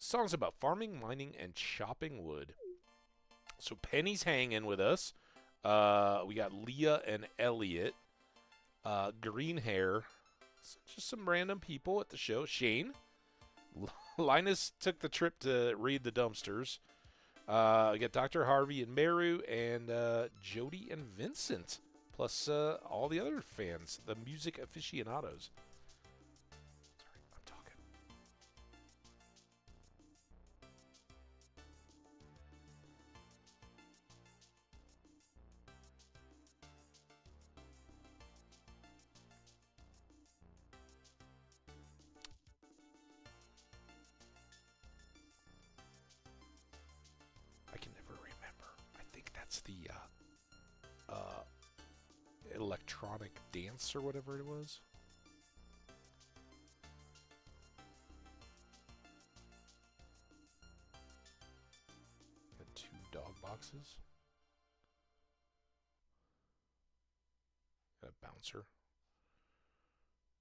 song's about farming, mining, and chopping wood. So Penny's hanging with us. We got Leah and Elliot. Green hair. Just some random people at the show. Shane. Linus took the trip to raid the dumpsters. We got Dr. Harvey and Meru and Jody and Vincent. Plus all the other fans, the music aficionados. Sorry, I'm talking. I can never remember. I think that's the electronic dance or whatever it was. Got 2 dog boxes. Got a bouncer.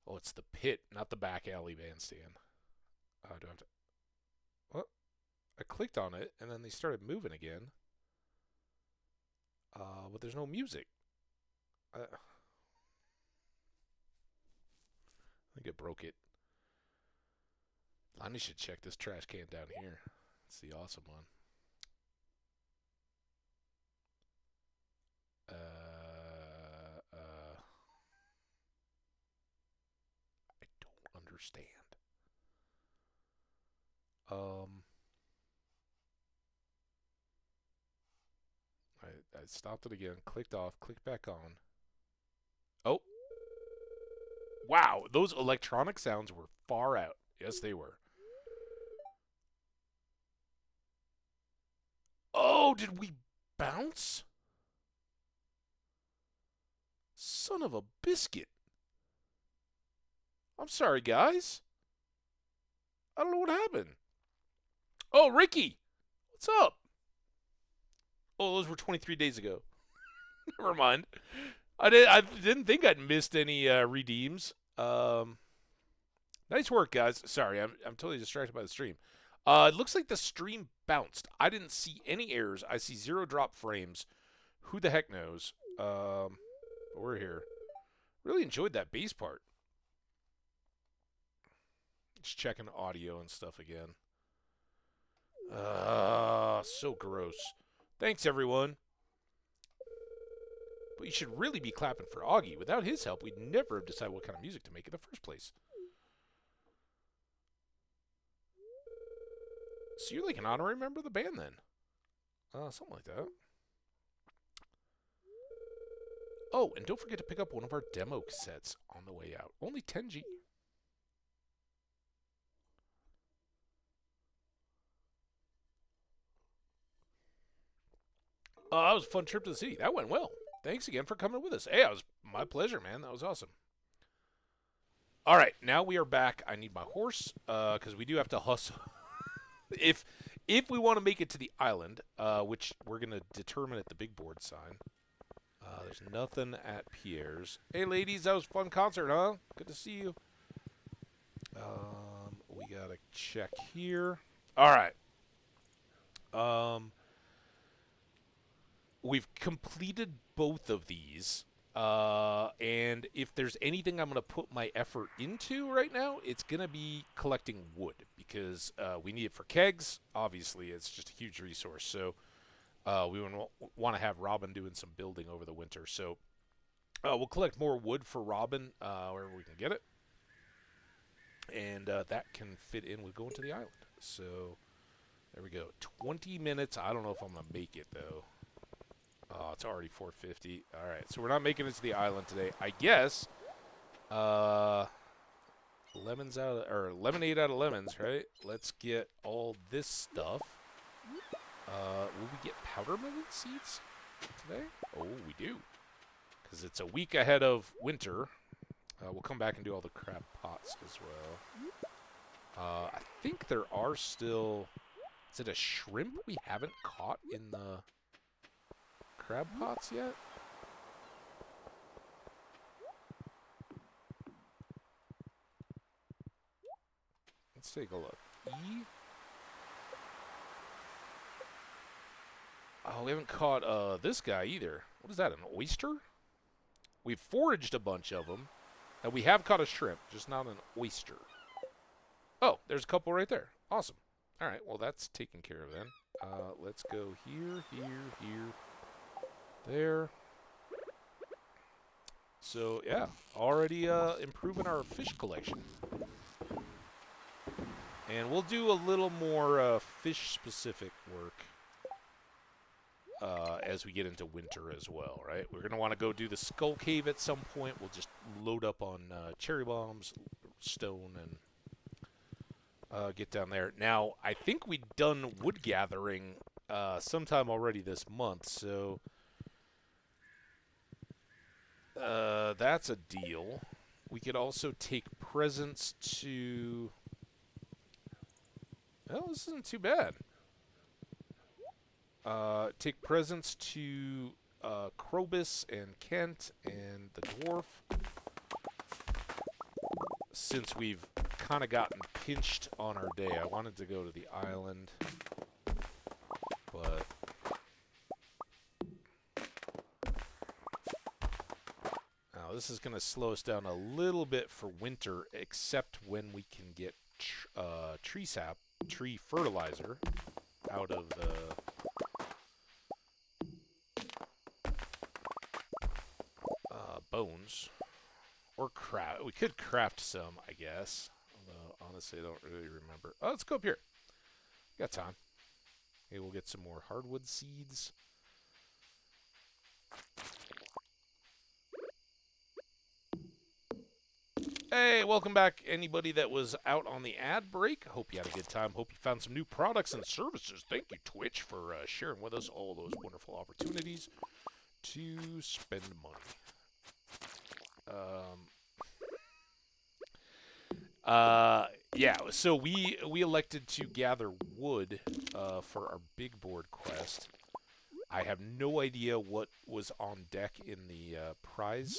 Oh, it's the pit, not the back alley bandstand. Do I have to... What? I clicked on it, and then they started moving again. But there's no music. I think I broke it. Lonnie should check this trash can down here. It's the awesome one. I don't understand. I stopped it again, clicked off, clicked back on. Oh. Wow, those electronic sounds were far out. Yes, they were. Oh, did we bounce? Son of a biscuit. I'm sorry, guys. I don't know what happened. Oh, Ricky. What's up? Oh, those were 23 days ago. Never mind. I didn't think I'd missed any redeems. Nice work, guys. Sorry, I'm totally distracted by the stream. It looks like the stream bounced. I didn't see any errors. I see 0 drop frames. Who the heck knows? We're here. Really enjoyed that bass part. Just checking audio and stuff again. So gross. Thanks, everyone. But you should really be clapping for Augie. Without his help, we'd never have decided what kind of music to make in the first place. So you're like an honorary member of the band then? Something like that. Oh, and don't forget to pick up one of our demo cassettes on the way out. Only 10G. That was a fun trip to the city. That went well. Thanks again for coming with us. Hey, it was my pleasure, man. That was awesome. All right, now we are back. I need my horse because we do have to hustle. if we want to make it to the island, which we're going to determine at the big board sign. There's nothing at Pierre's. Hey, ladies, that was a fun concert, huh? Good to see you. We got to check here. All right. We've completed both of these. And if there's anything I'm going to put my effort into right now, it's going to be collecting wood because we need it for kegs. Obviously, it's just a huge resource. So we want to have Robin doing some building over the winter. So we'll collect more wood for Robin wherever we can get it. And that can fit in with going to the island. So there we go. 20 minutes. I don't know if I'm going to make it, though. Oh, it's already 4:50. All right, so we're not making it to the island today. I guess lemonade out of lemons, right? Let's get all this stuff. Will we get powder melon seeds today? Oh, we do. Because it's a week ahead of winter. We'll come back and do all the crab pots as well. I think there are still... Is it a shrimp we haven't caught in the crab pots yet? Let's take a look. Oh, we haven't caught this guy either. What is that, an oyster? We've foraged a bunch of them. And we have caught a shrimp, just not an oyster. Oh, there's a couple right there. Awesome. All right, well, that's taken care of then. Let's go here, there. So, yeah, already improving our fish collection. And we'll do a little more fish-specific work as we get into winter as well, right? We're going to want to go do the Skull Cave at some point. We'll just load up on cherry bombs, stone, and get down there. Now, I think we'd done wood gathering sometime already this month, so that's a deal. We could also take presents to... Well, this isn't too bad. Take presents to Krobus and Kent and the dwarf. Since we've kind of gotten pinched on our day. I wanted to go to the island, but... Now, this is going to slow us down a little bit for winter, except when we can get tree sap, tree fertilizer out of the... bones. Or craft. We could craft some, I guess. Although, honestly, I don't really remember. Oh, let's go up here. Got time. Maybe we'll get some more hardwood seeds. Hey, welcome back, anybody that was out on the ad break. Hope you had a good time. Hope you found some new products and services. Thank you, Twitch, for sharing with us all those wonderful opportunities to spend money. Yeah, so we elected to gather wood for our big board quest. I have no idea what was on deck in the prize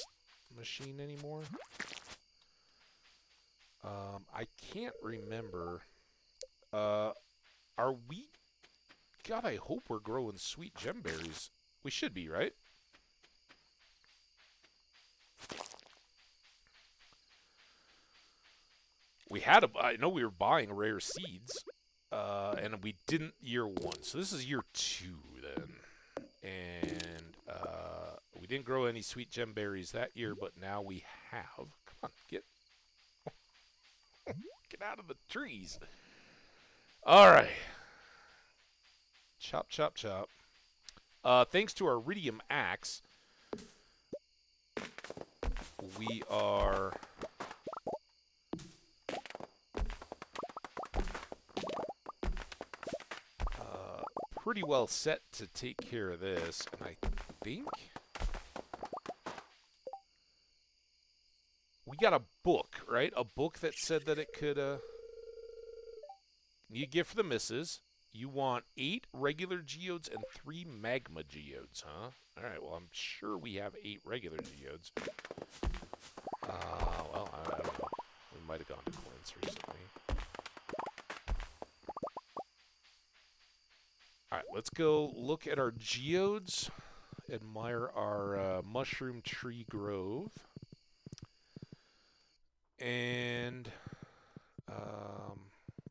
machine anymore. I can't remember. Are we... God, I hope we're growing sweet gemberries. We should be, right? We had I know we were buying rare seeds, and we didn't year 1. So this is year 2 then. And we didn't grow any sweet gemberries that year, but now we have. Come on, get out of the trees. All right. Chop, chop, chop. Thanks to our iridium axe, we are... pretty well set to take care of this, and I think we got a book, right? A book that said that it could, you gift for the missus. You want 8 regular geodes and 3 magma geodes, huh? Alright, well, I'm sure we have 8 regular geodes. Well, I don't know. We might have gone to coins recently. Alright, let's go look at our geodes. Admire our mushroom tree grove. And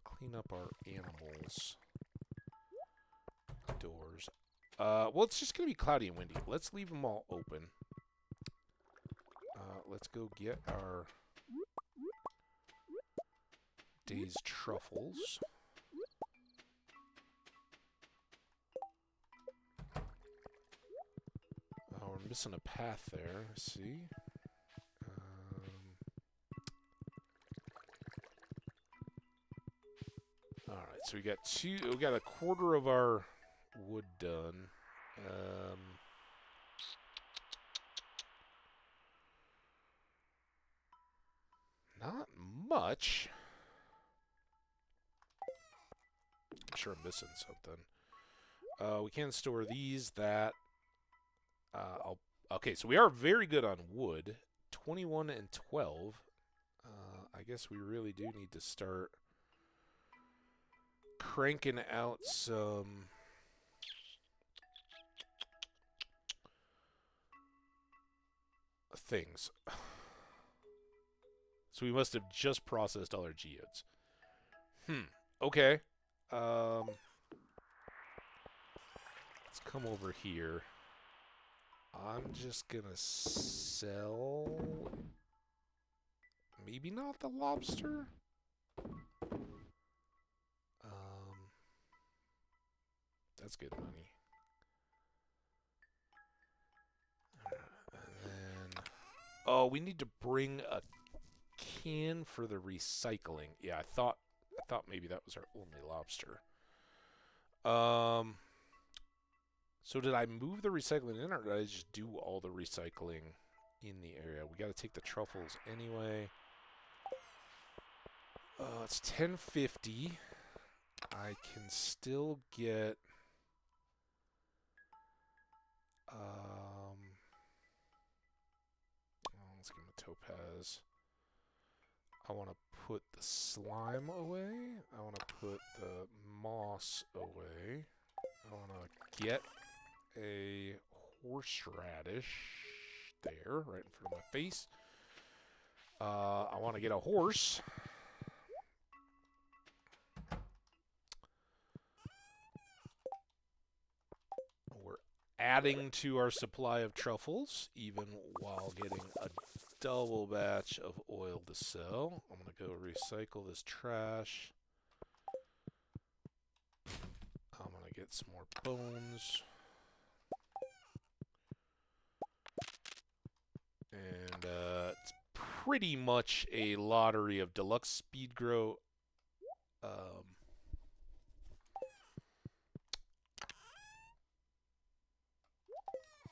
clean up our animals' doors. Well, it's just going to be cloudy and windy. Let's leave them all open. Let's go get our day's truffles. Oh, we're missing a path there. Let's see. Alright, so we got a quarter of our wood done. Not much. I'm sure I'm missing something. We can store these, that. Okay, so we are very good on wood. 21 and 12. I guess we really do need to start cranking out some things. So we must have just processed all our geodes. Okay. Let's come over here. I'm just gonna sell... Maybe not the lobster? That's good money. And then... Oh, we need to bring a can for the recycling. Yeah, I thought maybe that was our only lobster. So did I move the recycling in, or did I just do all the recycling in the area? We got to take the truffles anyway. It's 10:50. I can still get... let's give him a topaz. I want to put the slime away. I want to put the moss away. I want to get a horseradish there, right in front of my face. I want to get a horse. We're adding to our supply of truffles, even while getting a double batch of oil to sell. I'm going to go recycle this trash. I'm going to get some more bones. And it's pretty much a lottery of deluxe speed grow.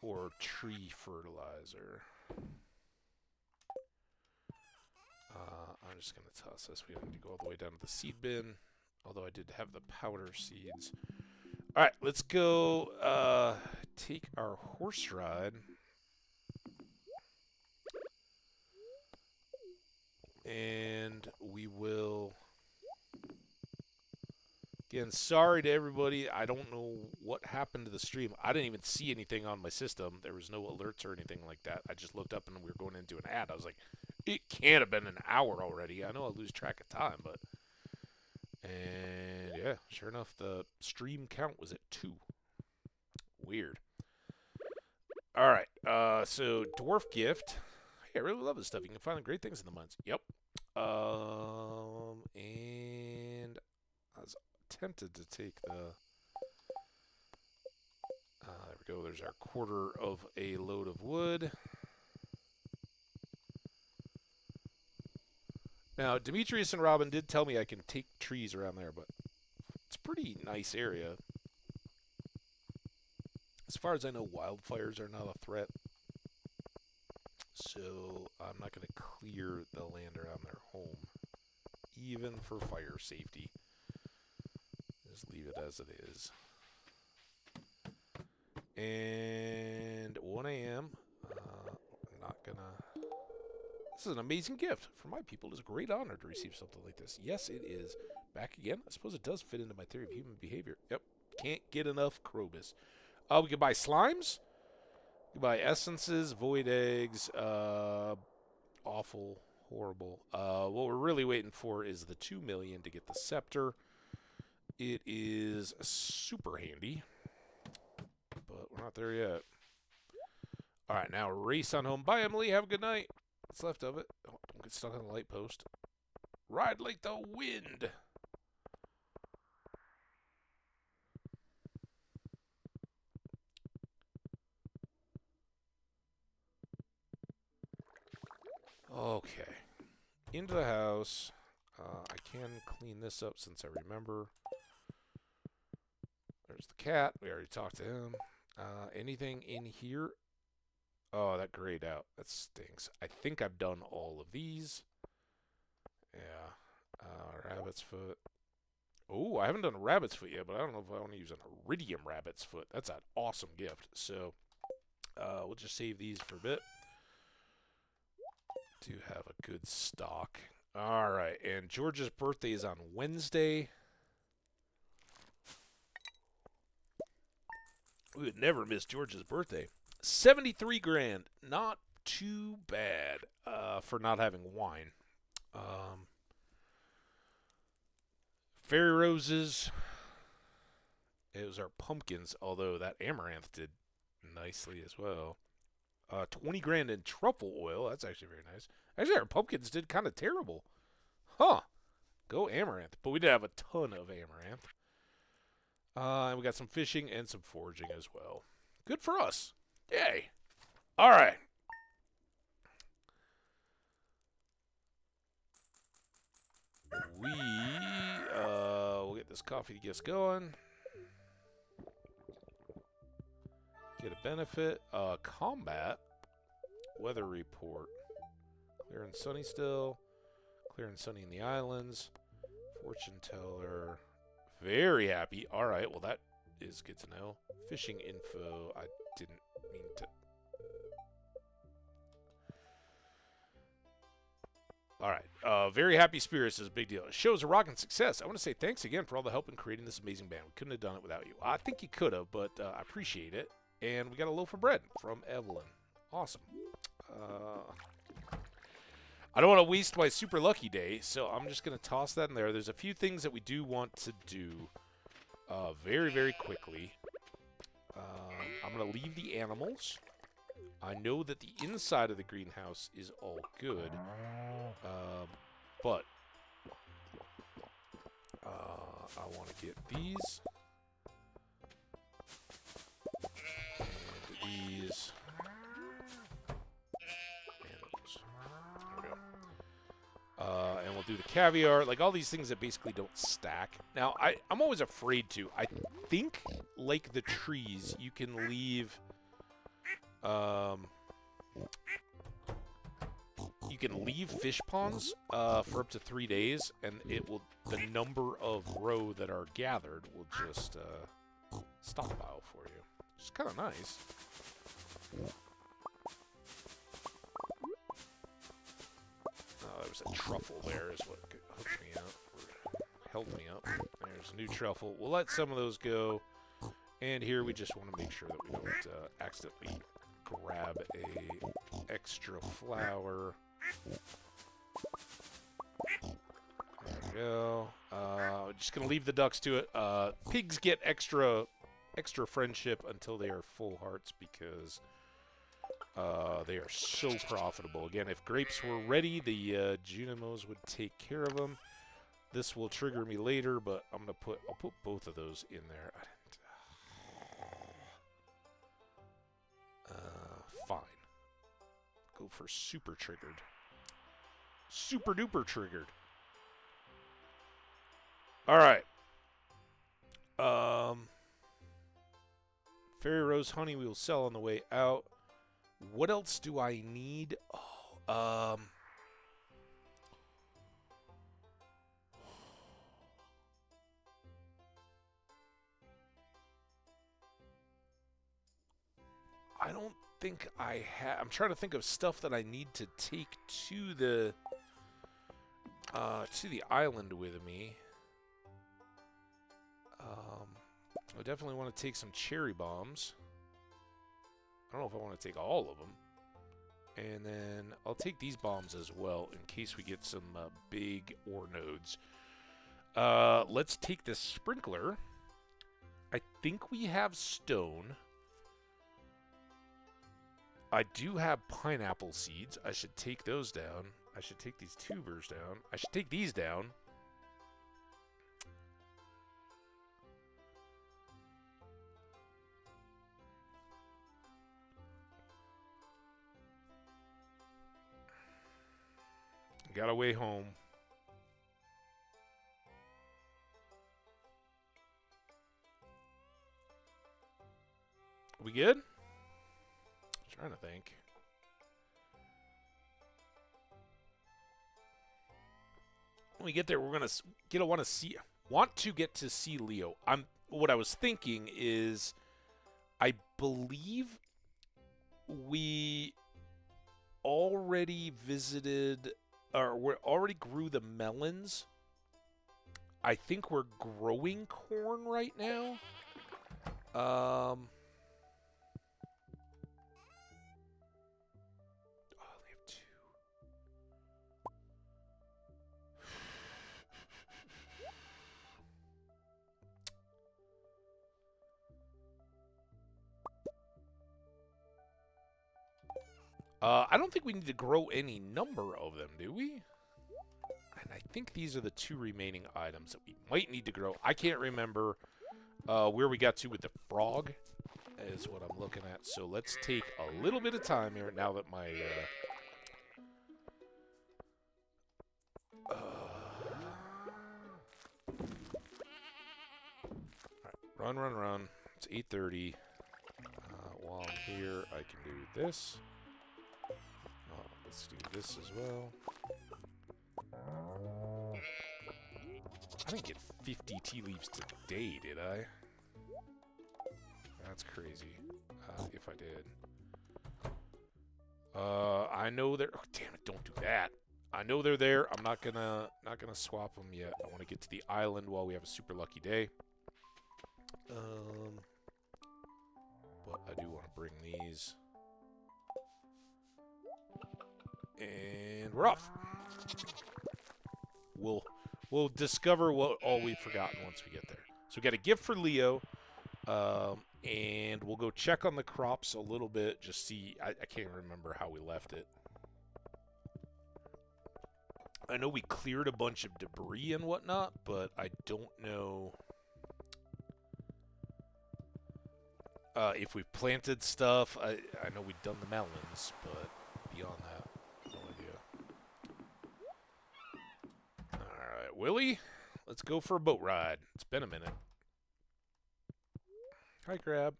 Or tree fertilizer. I'm just going to toss this. We don't need to go all the way down to the seed bin. Although I did have the powder seeds. Alright, let's go take our horse ride. And we will... Again, sorry to everybody. I don't know what happened to the stream. I didn't even see anything on my system. There was no alerts or anything like that. I just looked up and we were going into an ad. I was like, it can't have been an hour already. I know I lose track of time, but... And yeah, sure enough, the stream count was at 2. Weird. Alright, so Dwarf Gift. Hey, I really love this stuff. You can find great things in the mines. Yep. And I was tempted to take the... there we go. There's our quarter of a load of wood. Now, Demetrius and Robin did tell me I can take trees around there, but it's a pretty nice area. As far as I know, wildfires are not a threat. So I'm not going to clear the land around their home, even for fire safety. Just leave it as it is. And 1 a.m. I'm not going to... This is an amazing gift. For my people, it is a great honor to receive something like this. Yes, it is. Back again? I suppose it does fit into my theory of human behavior. Yep. Can't get enough Krobus. We can buy slimes. We can buy essences, void eggs. Awful. Horrible. What we're really waiting for is the 2 million to get the scepter. It is super handy. But we're not there yet. Alright, now race on home. Bye, Emily. Have a good night. What's left of it? Oh, don't get stuck on the light post. Ride like the wind. Okay. Into the house. I can clean this up since I remember. There's the cat. We already talked to him. Anything in here? Oh, that grayed out. That stinks. I think I've done all of these. Yeah. Rabbit's foot. Oh, I haven't done a rabbit's foot yet, but I don't know if I want to use an iridium rabbit's foot. That's an awesome gift. So, we'll just save these for a bit. Do have a good stock. All right, and George's birthday is on Wednesday. We would never miss George's birthday. 73 grand. Not too bad for not having wine. Fairy roses. It was our pumpkins, although that amaranth did nicely as well. 20 grand in truffle oil. That's actually very nice. Actually, our pumpkins did kind of terrible. Huh. Go amaranth. But we did have a ton of amaranth. And we got some fishing and some foraging as well. Good for us. Yay. All right. We'll get this coffee to get us going. Get a benefit. Combat. Weather report. Clear and sunny still. Clear and sunny in the islands. Fortune teller. Very happy. Alright, well that is good to know. Fishing info. I didn't mean to... Alright, very happy spirits is a big deal. It shows a rockin' success. I want to say thanks again for all the help in creating this amazing band. We couldn't have done it without you. I think you could have, but I appreciate it. And we got a loaf of bread from Evelyn. Awesome. I don't want to waste my super lucky day, so I'm just going to toss that in there. There's a few things that we do want to do very, very quickly. I'm going to leave the animals. I know that the inside of the greenhouse is all good, but I want to get these and these and those. There we go. And we'll do the caviar, like all these things that basically don't stack. Now, I'm always afraid to. I think, like the trees, you can leave... you can leave fish ponds for up to 3 days, and it will the number of roe that are gathered will just stockpile for you. It's kind of nice. Oh, there was a truffle there is what hooked me up, or held me up. There's a new truffle. We'll let some of those go. And here we just want to make sure that we don't accidentally grab a extra flower. There we go. Just gonna leave the ducks to it. Pigs get extra friendship until they are full hearts because they are so profitable. Again, if grapes were ready, the Junimos would take care of them. This will trigger me later, but I'll put both of those in there. Fine. Go for super triggered. Super duper triggered. Alright. Fairy Rose Honey we will sell on the way out. What else do I need? Oh, I don't think I have... I'm trying to think of stuff that I need to take to the island with me. I definitely want to take some cherry bombs. I don't know if I want to take all of them. And then I'll take these bombs as well in case we get some big ore nodes. Let's take this sprinkler. I think we have stone. I do have pineapple seeds. I should take those down. I should take these tubers down. I should take these down. Got a way home. We good? Trying to think. When we get there, we're gonna want to get to see Leo. What I was thinking is, I believe we already visited, or we already grew the melons. I think we're growing corn right now. I don't think we need to grow any number of them, do we? And I think these are the 2 remaining items that we might need to grow. I can't remember where we got to with the frog, is what I'm looking at. So let's take a little bit of time here now that my... Run, run, run. It's 8:30. While I'm here, I can do this. Let's do this as well. I didn't get 50 tea leaves today, did I? That's crazy. If I did. I know they're... Oh, damn it, don't do that. I know they're there. I'm not gonna swap them yet. I want to get to the island while we have a super lucky day. But I do want to bring these. And we're off. We'll discover what all we've forgotten once we get there. So we got a gift for Leo. And we'll go check on the crops a little bit. Just see. I can't remember how we left it. I know we cleared a bunch of debris and whatnot, but I don't know if we've planted stuff. I know we've done the melons, but beyond that, no idea. Alright, Willie, let's go for a boat ride. It's been a minute. Hi, Crab.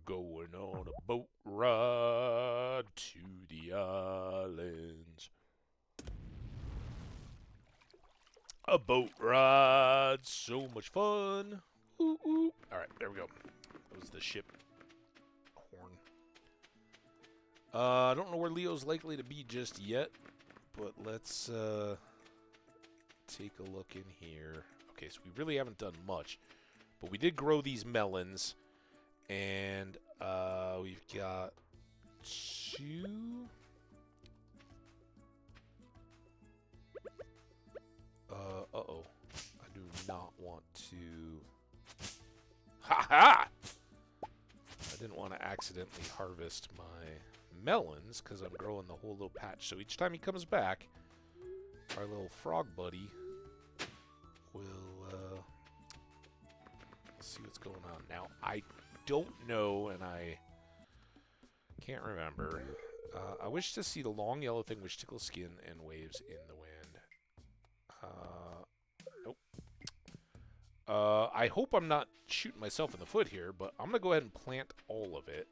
Going on a boat ride to the islands. A boat ride, so much fun. Ooh, ooh. All right, there we go. That was the ship horn. I don't know where Leo's likely to be just yet, but let's take a look in here. Okay, so we really haven't done much, but we did grow these melons. And we've got 2. Uh-oh. I do not want to... Ha-ha! I didn't want to accidentally harvest my melons because I'm growing the whole little patch. So each time he comes back, our little frog buddy will see what's going on. Now, I don't know, and I can't remember. I wish to see the long yellow thing which tickles skin and waves in the wind. Nope. I hope I'm not shooting myself in the foot here, but I'm going to go ahead and plant all of it.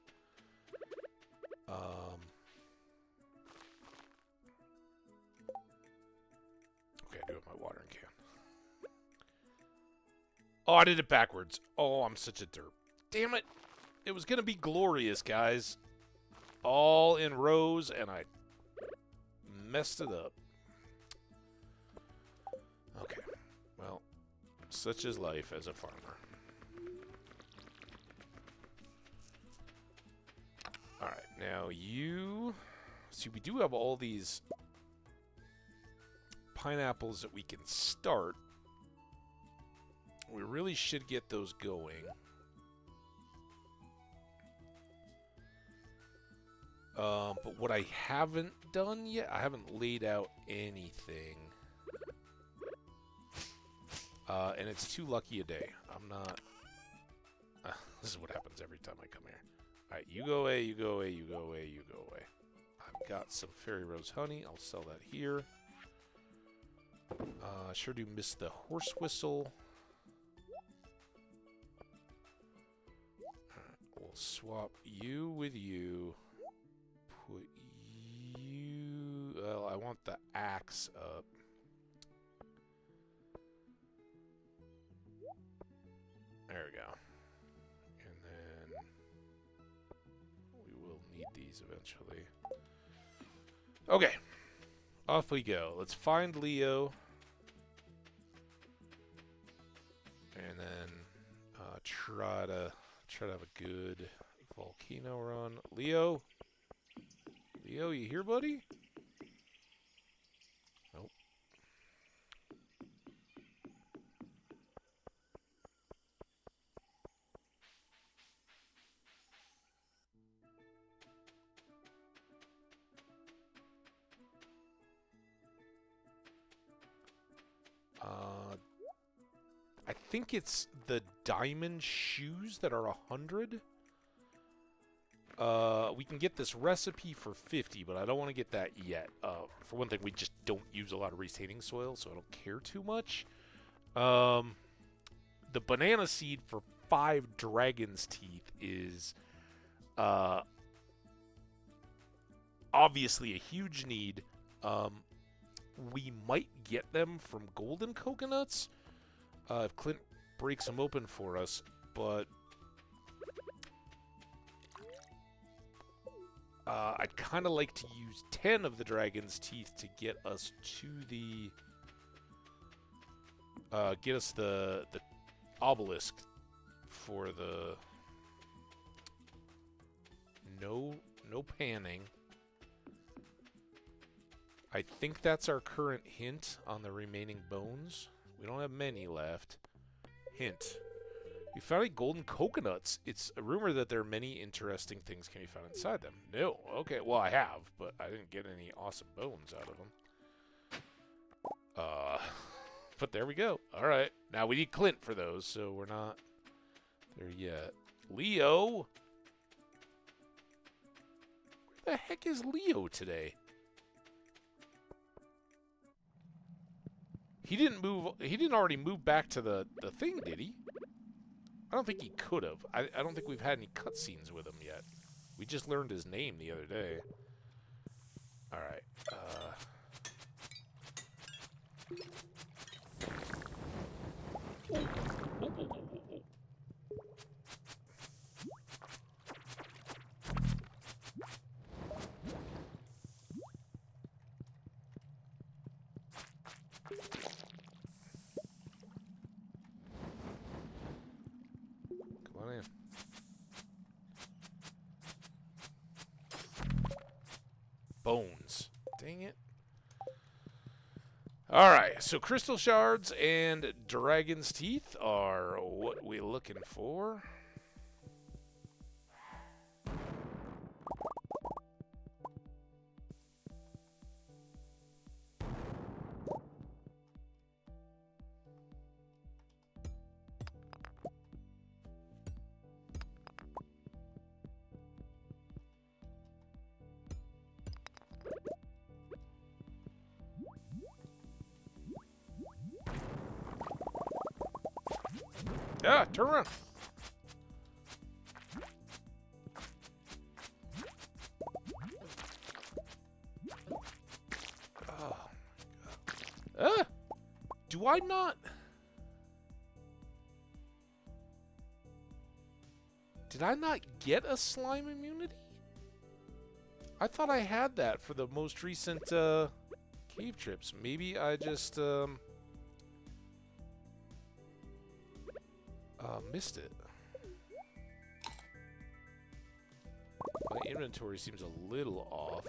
Okay, I do have my watering can. Oh, I did it backwards. Oh, I'm such a derp. Damn it. It was going to be glorious, guys. All in rows, and I messed it up. Okay. Well, such is life as a farmer. Alright, now you... See, we do have all these pineapples that we can start. We really should get those going. But what I haven't done yet, I haven't laid out anything. And it's too lucky a day. I'm not... this is what happens every time I come here. Alright, you go away, you go away, you go away, you go away. I've got some fairy rose honey. I'll sell that here. I sure do miss the horse whistle. We'll swap you with you. Put you... Well, I want the axe up. There we go. And then we will need these eventually. Okay. Off we go. Let's find Leo. And then try to have a good volcano run. Leo? Leo, you here, buddy? Nope. think it's the diamond shoes that are 100. We can get this recipe for 50, but I don't want to get that yet. For one thing, we just don't use a lot of retaining soil, so I don't care too much. The banana seed for 5 dragon's teeth is obviously a huge need. We might get them from golden coconuts if Clint breaks them open for us, but I'd kind of like to use 10 of the dragon's teeth to get us to the the obelisk for the no panning. I think that's our current hint on the remaining bones. We don't have many left. Hint. We found any golden coconuts. It's a rumor that there are many interesting things can be found inside them. No. Okay, well, I have, but I didn't get any awesome bones out of them. But there we go. All right. Now we need Clint for those, so we're not there yet. Leo? Where the heck is Leo today? He didn't already move back to the thing, did he? I don't think he could have. I don't think we've had any cutscenes with him yet. We just learned his name the other day. Alright. Come on in. Bones. Dang it. Alright, so crystal shards and dragon's teeth are what we're looking for. Ah, turn around. Oh, my God. Do I not? Did I not get a slime immunity? I thought I had that for the most recent cave trips. Maybe I just missed it. My inventory seems a little off.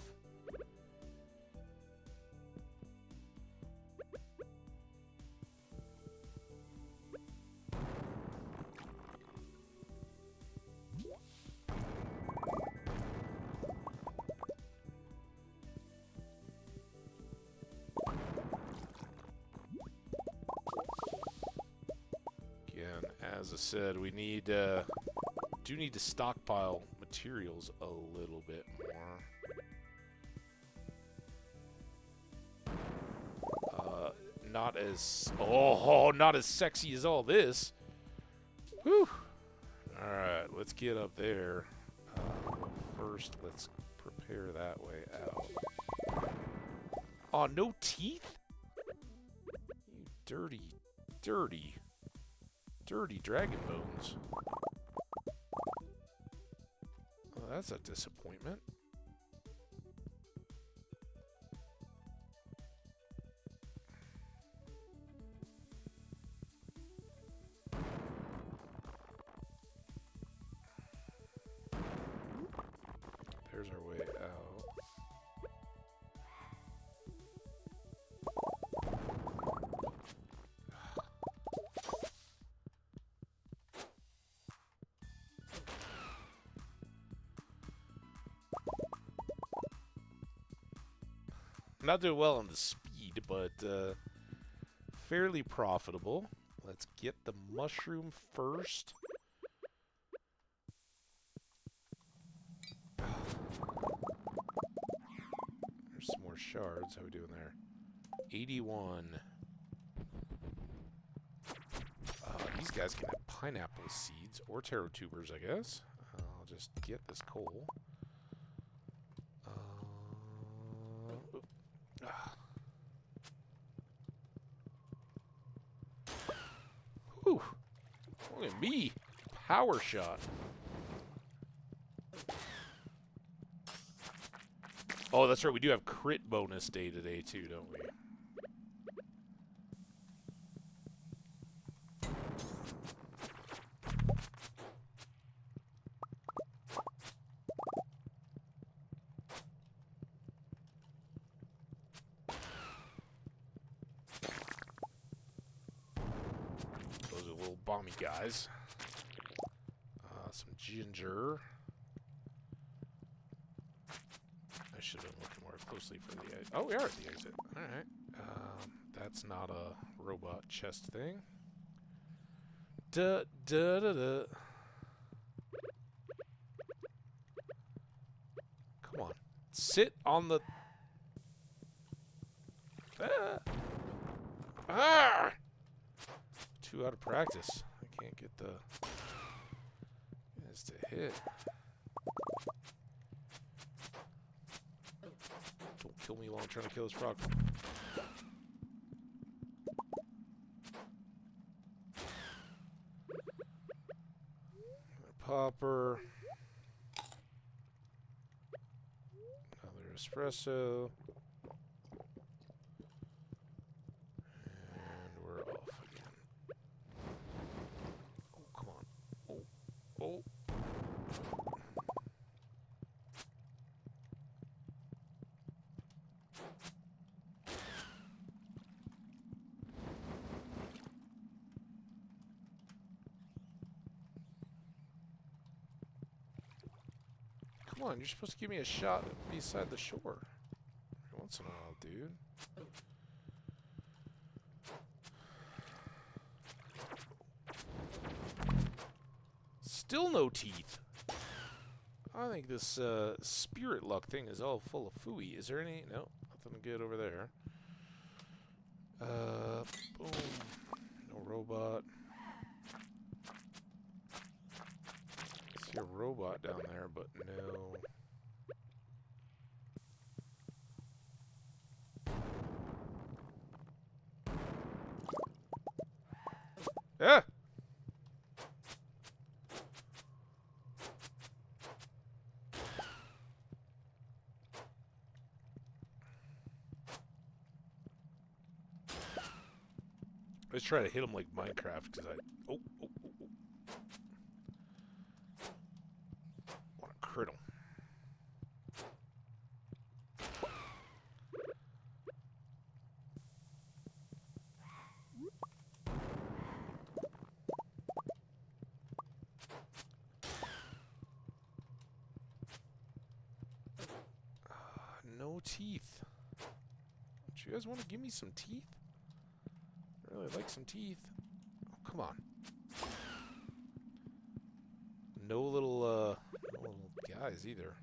As I said, we need do need to stockpile materials a little bit more. Not as not as sexy as all this. Whew. All right, let's get up there. First, let's prepare that way out. Oh, no teeth? You dirty, dirty. Dirty dragon bones. Oh, that's a disappointment. There's our way out. Not doing well on the speed, but fairly profitable. Let's get the mushroom first. There's some more shards. How are we doing there? 81. These guys can have pineapple seeds or taro tubers, I guess. I'll just get this coal. Whew. Look at me. Power shot. Oh, that's right. We do have crit bonus day today, too, don't we? Those are little bomby guys. Some ginger. I should have been looking more closely for the exit. Oh, we are at the exit. Alright. That's not a robot chest thing. Da-da-da-da. Come on. Sit on the... Ah! Ah! Too out of practice. I can't get the... It's to hit. Don't kill me while I'm trying to kill this frog. Popper. Another espresso. And we're off again. Oh, come on. Oh. Oh. Come on, you're supposed to give me a shot beside the shore. Every once in a while, dude. Still no teeth. I think this spirit luck thing is all full of phooey. Is there any? No, nothing good over there. Boom. No robot. See a robot down there, but no. Ah! Let's try to hit him like Minecraft, because I... Oh. Want to crit him. No teeth. Don't you guys want to give me some teeth? I really like some teeth. Oh, come on. No little guys either.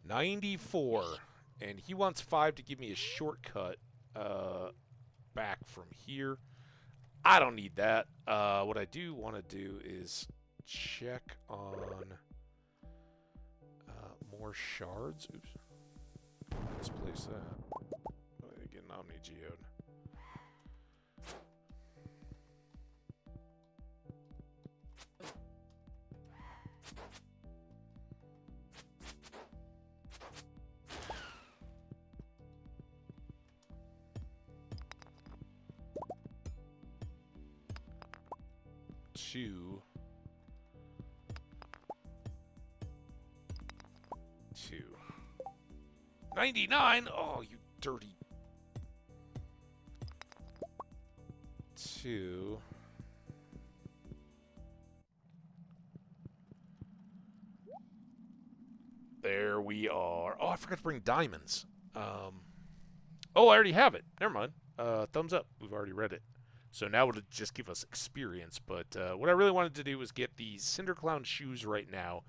$94, and he wants 5 to give me a shortcut back from here. I don't need that. What I do want to do is check on more shards. Oops. Misplace that. Get an Omni Geode. Two. 99? Oh, you dirty. 2. there we are. Oh, I forgot to bring diamonds. Oh, I already have it. Never mind. Thumbs up. We've already read it. So now it'll just give us experience. But what I really wanted to do was get these Cinder Clown shoes right now.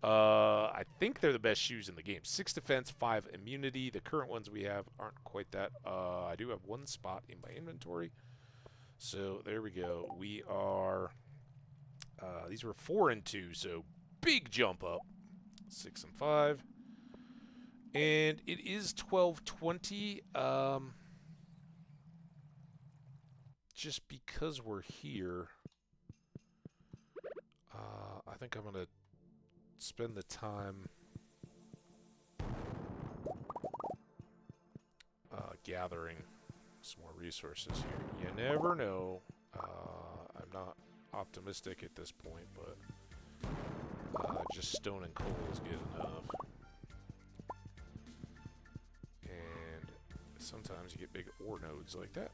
I think they're the best shoes in the game. 6 defense, 5 immunity. The current ones we have aren't quite that. I do have 1 spot in my inventory. So there we go. We are... these were 4 and 2, so big jump up. 6 and 5. And it is 12:20. Just because we're here, I think I'm going to spend the time gathering some more resources here. You never know. I'm not optimistic at this point, but just stone and coal is good enough. And sometimes you get big ore nodes like that.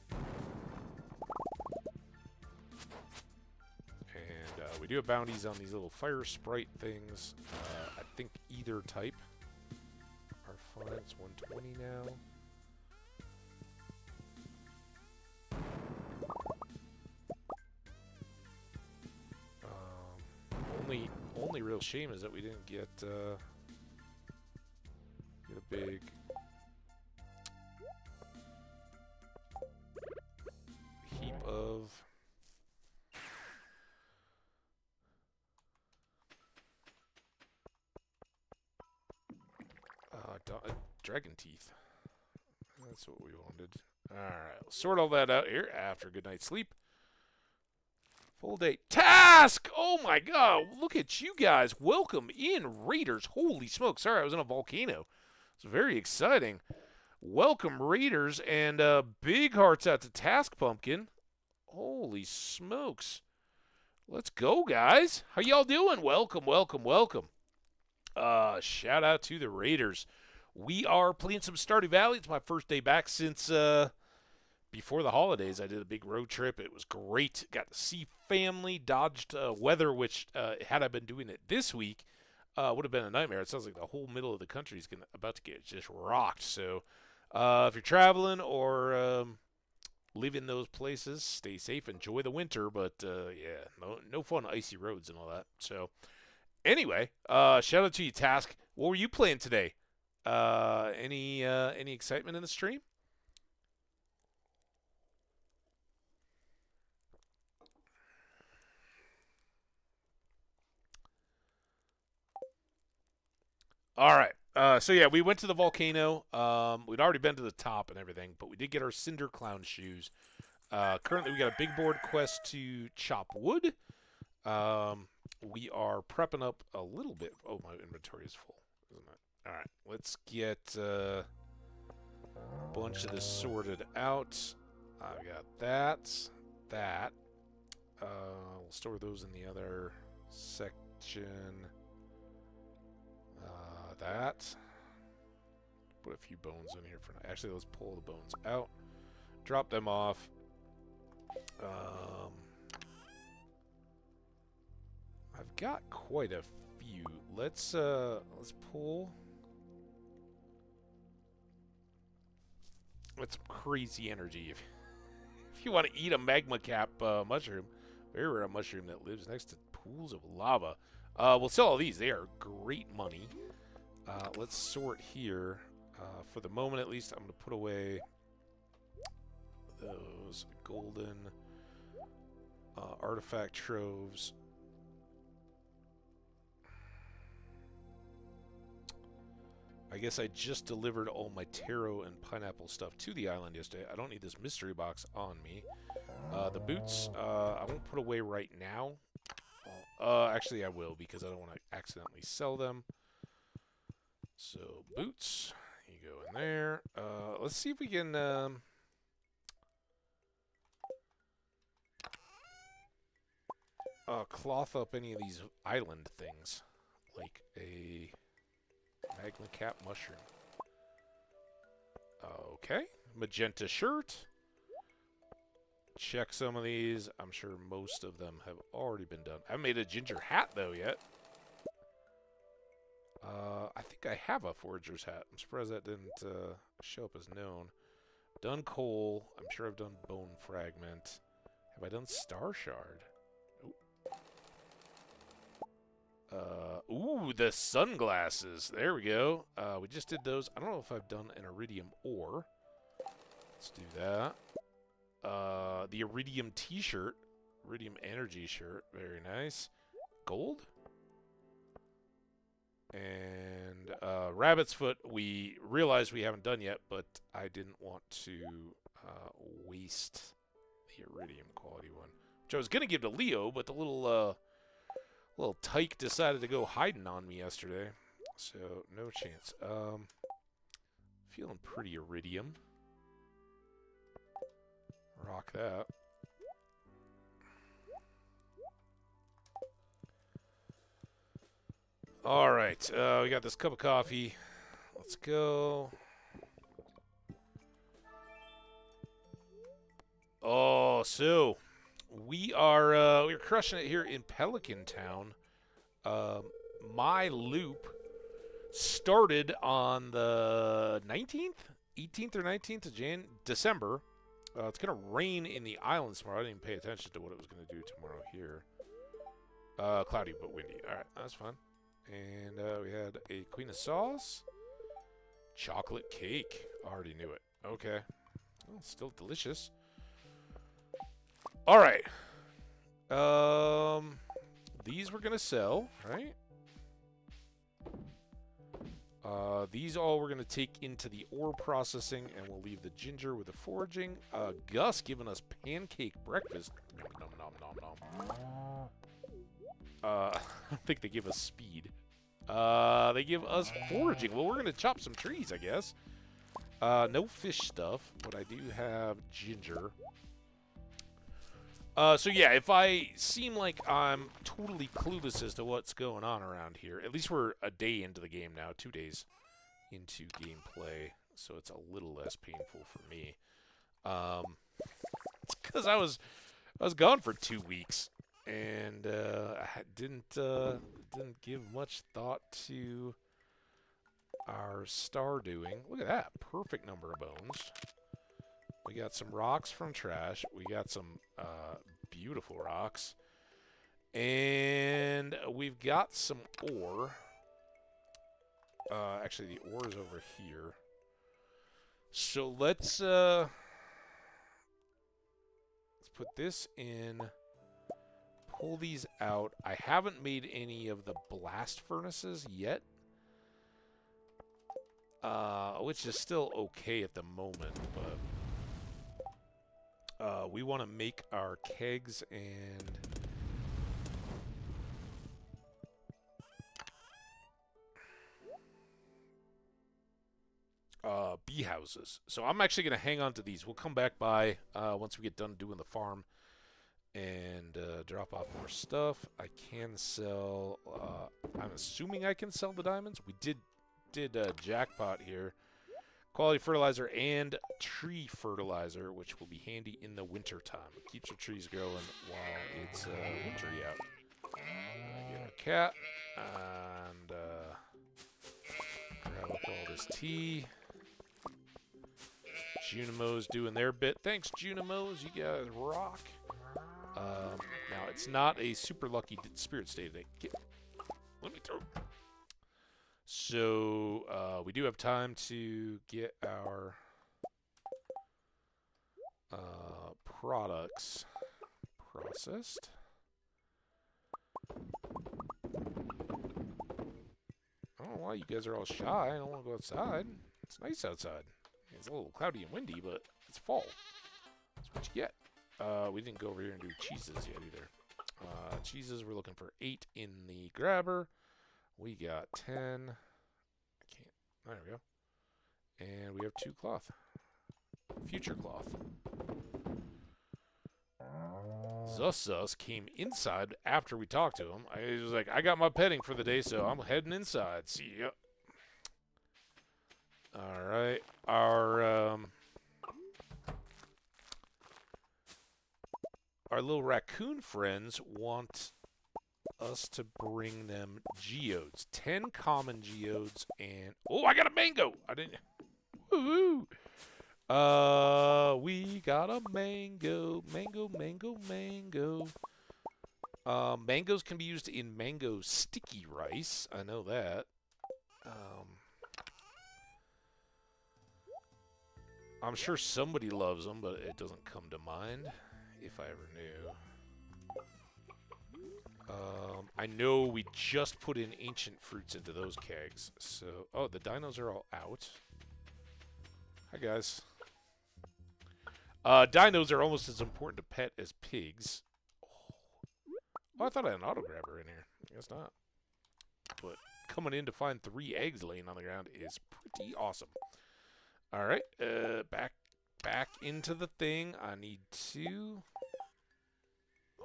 And we do have bounties on these little fire sprite things. I think either type are fine. It's 120 now. Only real shame is that we didn't get a big heap of dragon teeth. That's what we wanted. Alright, we'll sort all that out here after a good night's sleep. Full day task! Oh my god, look at you guys. Welcome in, Raiders. Holy smoke. Sorry, I was in a volcano. It's very exciting. Welcome, Raiders, and big hearts out to Task Pumpkin. Holy smokes. Let's go, guys. How y'all doing? Welcome, welcome, welcome. Shout out to the Raiders. We are playing some Stardew Valley. It's my first day back since before the holidays. I did a big road trip. It was great. Got to see family, dodged weather, which had I been doing it this week, would have been a nightmare. It sounds like the whole middle of the country is about to get just rocked. So if you're traveling or live in those places, stay safe, enjoy the winter. But yeah, no fun icy roads and all that. So anyway, shout out to you, Task. What were you playing today? Any excitement in the stream? All right. So yeah, we went to the volcano. We'd already been to the top and everything, but we did get our Cinder Clown shoes. Currently, we got a big board quest to chop wood. We are prepping up a little bit. Oh, my inventory is full, isn't it? All right. Let's get a bunch of this sorted out. I've got that. We'll store those in the other section. That. Put a few bones in here for now. Actually, let's pull the bones out. Drop them off. I've got quite a few. Let's pull. With some crazy energy. If you want to eat a magma cap mushroom, very rare mushroom that lives next to pools of lava. We'll sell all these. They are great money. Let's sort here. For the moment, at least, I'm going to put away those golden artifact troves. I guess I just delivered all my taro and pineapple stuff to the island yesterday. I don't need this mystery box on me. The boots, I won't put away right now. Actually, I will, because I don't want to accidentally sell them. So, boots, you go in there. Let's see if we can cloth up any of these island things, like a magma cap mushroom. Okay, magenta shirt. Check some of these. I'm sure most of them have already been done. I haven't made a ginger hat, though, yet. I think I have a forager's hat. I'm surprised that didn't show up as known. Done coal. I'm sure I've done bone fragment. Have I done star shard? Ooh, the sunglasses. There we go. We just did those. I don't know if I've done an iridium ore. Let's do that. The iridium t-shirt. Iridium energy shirt. Very nice. Gold? And rabbit's foot, we realized we haven't done yet, but I didn't want to waste the iridium quality one, which I was going to give to Leo, but the little tyke decided to go hiding on me yesterday, so no chance. Feeling pretty iridium. Rock that. All right, we got this cup of coffee. Let's go. Oh, so we're crushing it here in Pelican Town. My loop started on the 19th, 18th or 19th of December. It's gonna rain in the islands tomorrow. I didn't even pay attention to what it was gonna do tomorrow here. Cloudy but windy. All right, that's fine. And we had a queen of sauce, chocolate cake. Already knew it. Okay, well, still delicious. All right. These we're gonna sell, right? These all we're gonna take into the ore processing, and we'll leave the ginger with the foraging. Gus giving us pancake breakfast. Nom nom nom nom nom. I don't think they give us speed. They give us foraging. Well, we're gonna chop some trees, I guess. No fish stuff, but I do have ginger. So yeah, if I seem like I'm totally clueless as to what's going on around here, at least we're a day into the game now, 2 days into gameplay, so it's a little less painful for me. It's because I was gone for 2 weeks, and I didn't give much thought to our Stardewing. Look at that, perfect number of bones. We got some rocks from trash. We got some beautiful rocks. And we've got some ore. Actually, the ore is over here. So let's put this in. Pull these out. I haven't made any of the blast furnaces yet. Which is still okay at the moment, but... we want to make our kegs and bee houses. So I'm actually going to hang on to these. We'll come back by once we get done doing the farm and drop off more stuff. I can sell... I'm assuming I can sell the diamonds. We did jackpot here. Quality fertilizer and tree fertilizer, which will be handy in the winter time. It keeps our trees growing while it's wintry out. Get our cat and grab up all this tea. Junimo's doing their bit. Thanks, Junimos. You guys rock. Now, it's not a super lucky spirit state today. Let me through. So, we do have time to get our products processed. I don't know why you guys are all shy. I don't want to go outside. It's nice outside. It's a little cloudy and windy, but it's fall. That's what you get. We didn't go over here and do cheeses yet either. Cheeses, we're looking for 8 in the grabber. We got 10. I can't. There we go. And we have 2 cloth. Future cloth. Zus came inside after we talked to him. I was like, I got my petting for the day, so I'm heading inside. See ya. Alright. Our little raccoon friends want us to bring them geodes. 10 common geodes and... Oh, I got a mango! I didn't... Woo-hoo! We got a mango. Mango. Mangoes can be used in mango sticky rice. I know that. I'm sure somebody loves them, but it doesn't come to mind, if I ever knew. I know we just put in ancient fruits into those kegs, so... Oh, the dinos are all out. Hi, guys. Dinos are almost as important to pet as pigs. Oh, I thought I had an auto-grabber in here. I guess not. But coming in to find 3 eggs laying on the ground is pretty awesome. Alright, back into the thing. I need 2...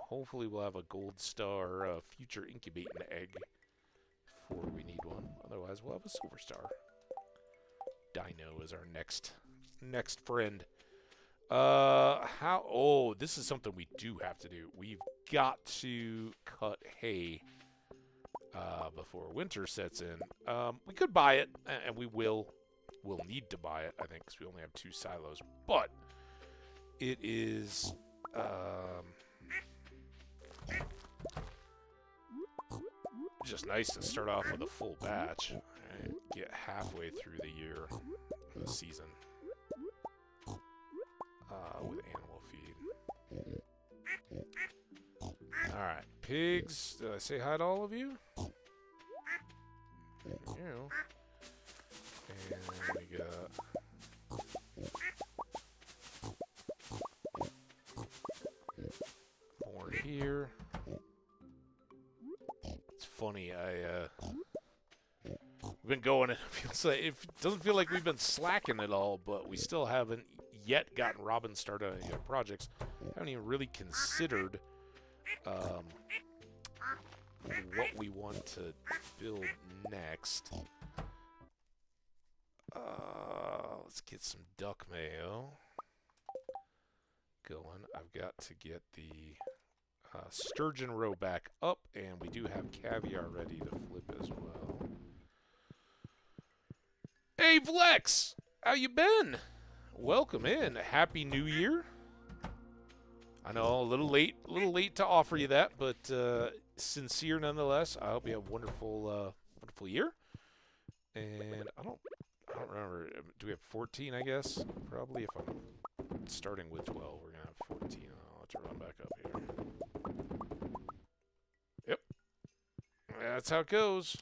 Hopefully we'll have a gold star future incubating egg before we need one. Otherwise we'll have a silver star. Dino is our next friend. Oh, this is something we do have to do. We've got to cut hay before winter sets in. We could buy it, and we will. We'll need to buy it, I think, because we only have 2 silos. But it is just nice to start off with a full batch. Right? Get halfway through the year, the season, with animal feed. Alright, pigs. Did I say hi to all of you? There you go. And we got... more here. It's funny, we've been going, and it doesn't feel like we've been slacking at all, but we still haven't yet gotten Robin started on any projects. Haven't even really considered what we want to build next. Let's get some duck mayo going. I've got to get the sturgeon roe back up, and we do have caviar ready to flip as well. Hey, Vlex! How you been? Welcome in. Happy New Year. I know, a little late to offer you that, but sincere nonetheless. I hope you have a wonderful year. And I don't remember. Do we have 14, I guess? Probably. If I'm starting with 12, we're going to have 14. I'll have to run back up here. Yep. That's how it goes.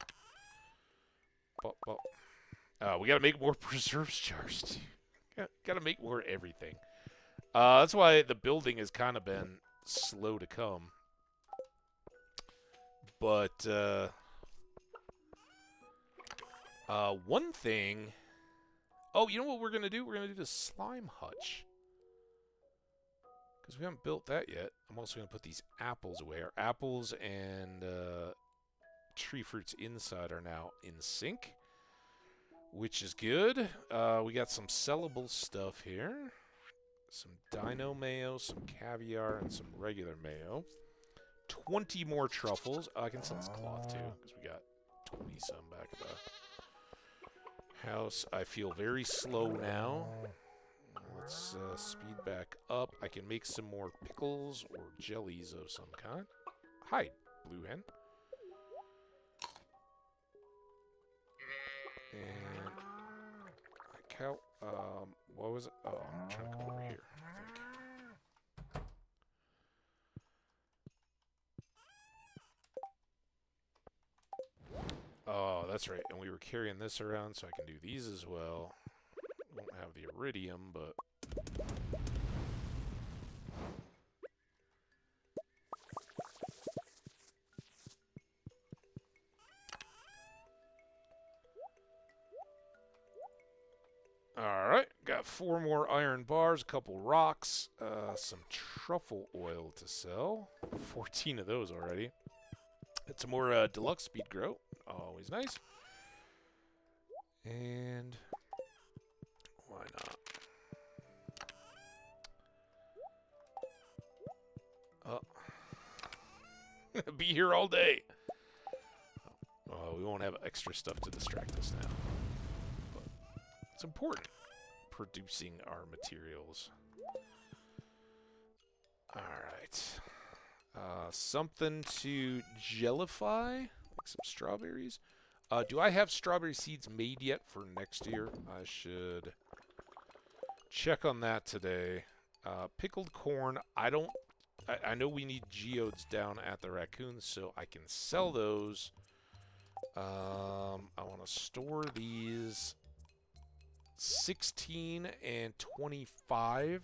We got to make more preserves jars, too. Got to make more everything. That's why the building has kind of been slow to come. But, one thing... Oh, you know what we're going to do? We're going to do the slime hutch. Because we haven't built that yet. I'm also going to put these apples away. Our apples and tree fruits inside are now in sync, which is good. We got some sellable stuff here. Some dino mayo, some caviar, and some regular mayo. 20 more truffles. I can sell this cloth, too, because we got 20-some back at the house. I feel very slow now. Let's speed back up. I can make some more pickles or jellies of some kind. Hi, blue hen. And cow. What was it? Oh, I'm trying to come over here, I think. Oh, that's right. And we were carrying this around, so I can do these as well. Won't have the iridium, but... Alright, got 4 more iron bars, a couple rocks, some truffle oil to sell. 14 of those already. Got some more deluxe speed grow. Always nice. And... why not? Be here all day. We won't have extra stuff to distract us now. But it's important, producing our materials. Alright. Something to jellify, like some strawberries. Do I have strawberry seeds made yet for next year? I should check on that today. Pickled corn, I know we need geodes down at the raccoons, so I can sell those. I want to store these 16 and 25.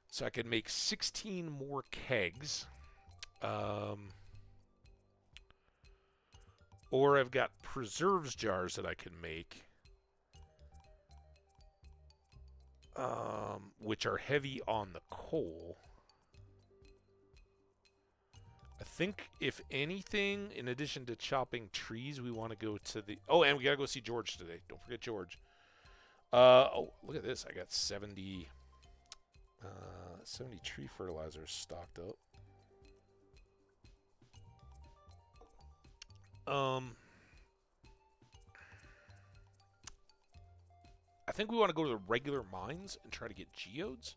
So I can make 16 more kegs. Or I've got preserves jars that I can make. Which are heavy on the coal. I think, if anything, in addition to chopping trees, we want to go to the... Oh, and we got to go see George today. Don't forget George. Oh, look at this. I got 70 tree fertilizers stocked up. I think we want to go to the regular mines and try to get geodes.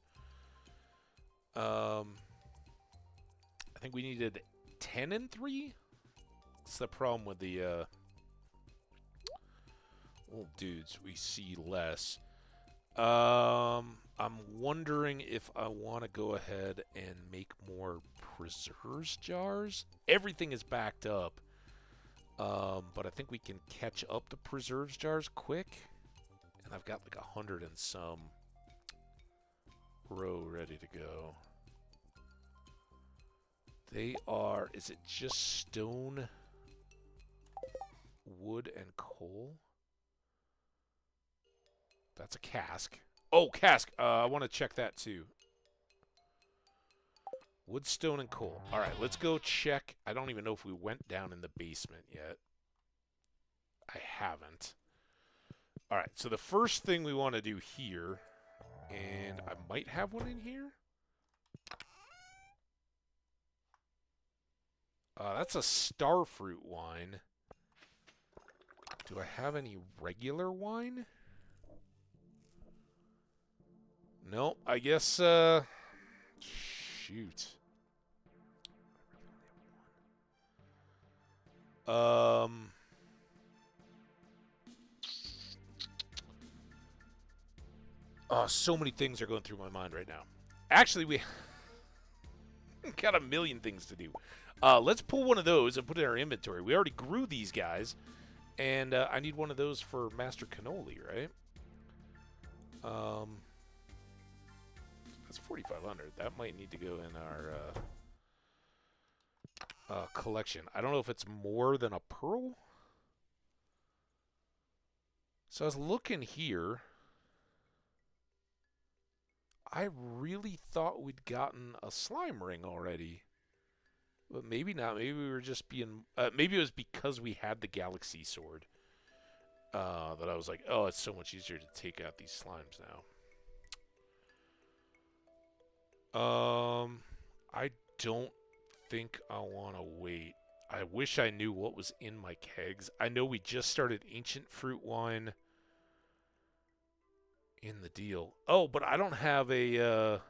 I think we needed 10 and 3. That's the problem with the little dudes. We see less. I'm wondering if I want to go ahead and make more preserves jars. Everything is backed up. But I think we can catch up the preserves jars quick. And I've got like 100 and some row ready to go. They are, is it just stone, wood, and coal? That's a cask. Oh, cask! I want to check that too. Wood, stone, and coal. Alright, let's go check. I don't even know if we went down in the basement yet. I haven't. Alright, so the first thing we want to do here, and I might have one in here. That's a starfruit wine. Do I have any regular wine? No, I guess, shoot. Oh, so many things are going through my mind right now. Actually, we got a million things to do. Let's pull one of those and put it in our inventory. We already grew these guys, and I need one of those for Master Cannoli, right? That's 4,500. That might need to go in our collection. I don't know if it's more than a pearl. So I was looking here. I really thought we'd gotten a slime ring already. But maybe not. Maybe we were just being... maybe it was because we had the galaxy sword. That I was like, oh, it's so much easier to take out these slimes now. I don't think I want to wait. I wish I knew what was in my kegs. I know we just started ancient fruit wine in the deal. Oh, but I don't have a,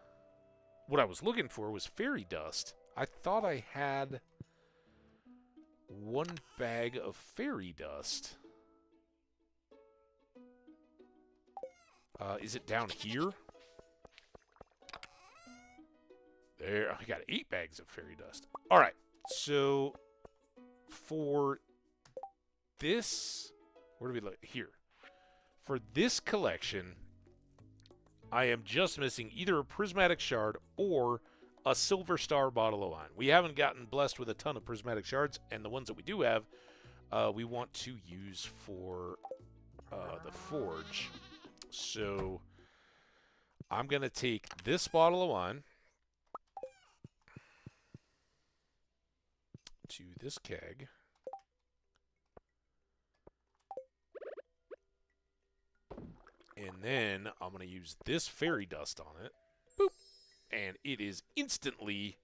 what I was looking for was fairy dust. I thought I had one bag of fairy dust. Is it down here? There, I got 8 bags of fairy dust. Alright, so for this, where do we look? Here. For this collection, I am just missing either a prismatic shard or a silver star bottle of wine. We haven't gotten blessed with a ton of prismatic shards, and the ones that we do have, we want to use for the forge. So I'm going to take this bottle of wine to this keg. And then I'm going to use this fairy dust on it. Boop. And it is instantly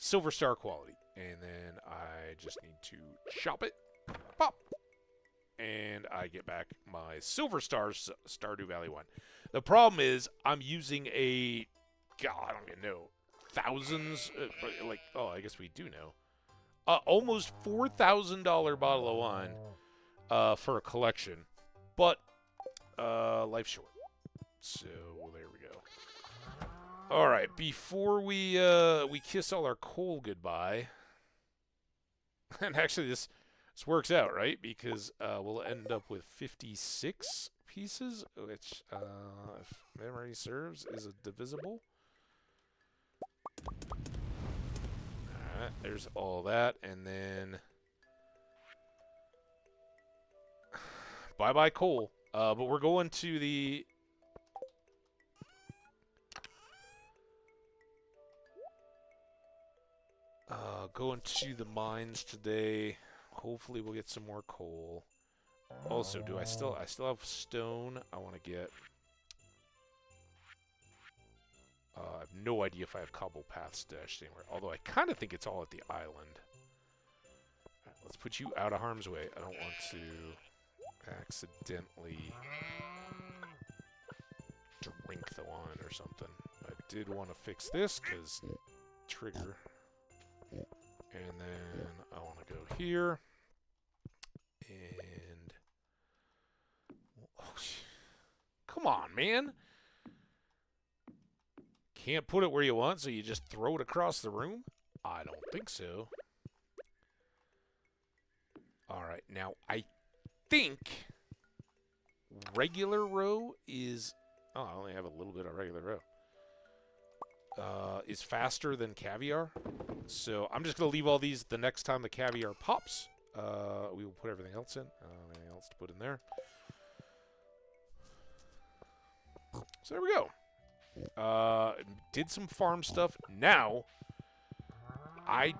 silver star quality. And then I just need to chop it. Pop. And I get back my silver stars, Stardew Valley 1. The problem is I'm using a, God, I don't even know, thousands, oh, I guess we do know. Almost $4,000 bottle of wine for a collection. But life's short. So there we go. All right, before we kiss all our coal goodbye, and actually this works out, right? Because we'll end up with 56 pieces, which, if memory serves, is a divisible. Alright, there's all that, and then bye-bye coal. But we're going to the mines today. Hopefully we'll get some more coal. Also, I still have stone I want to get. I have no idea if I have cobble paths stashed anywhere. Although I kind of think it's all at the island. Right, let's put you out of harm's way. I don't want to accidentally drink the wine or something. I did want to fix this because trigger. And then I want to go here. And oh, come on, man. Can't put it where you want, so you just throw it across the room? I don't think so. Alright, now I think regular row is... Oh, I only have a little bit of regular row. Is faster than caviar. So I'm just going to leave all these the next time the caviar pops. We will put everything else in. Anything else to put in there. So there we go. Did some farm stuff. Now, I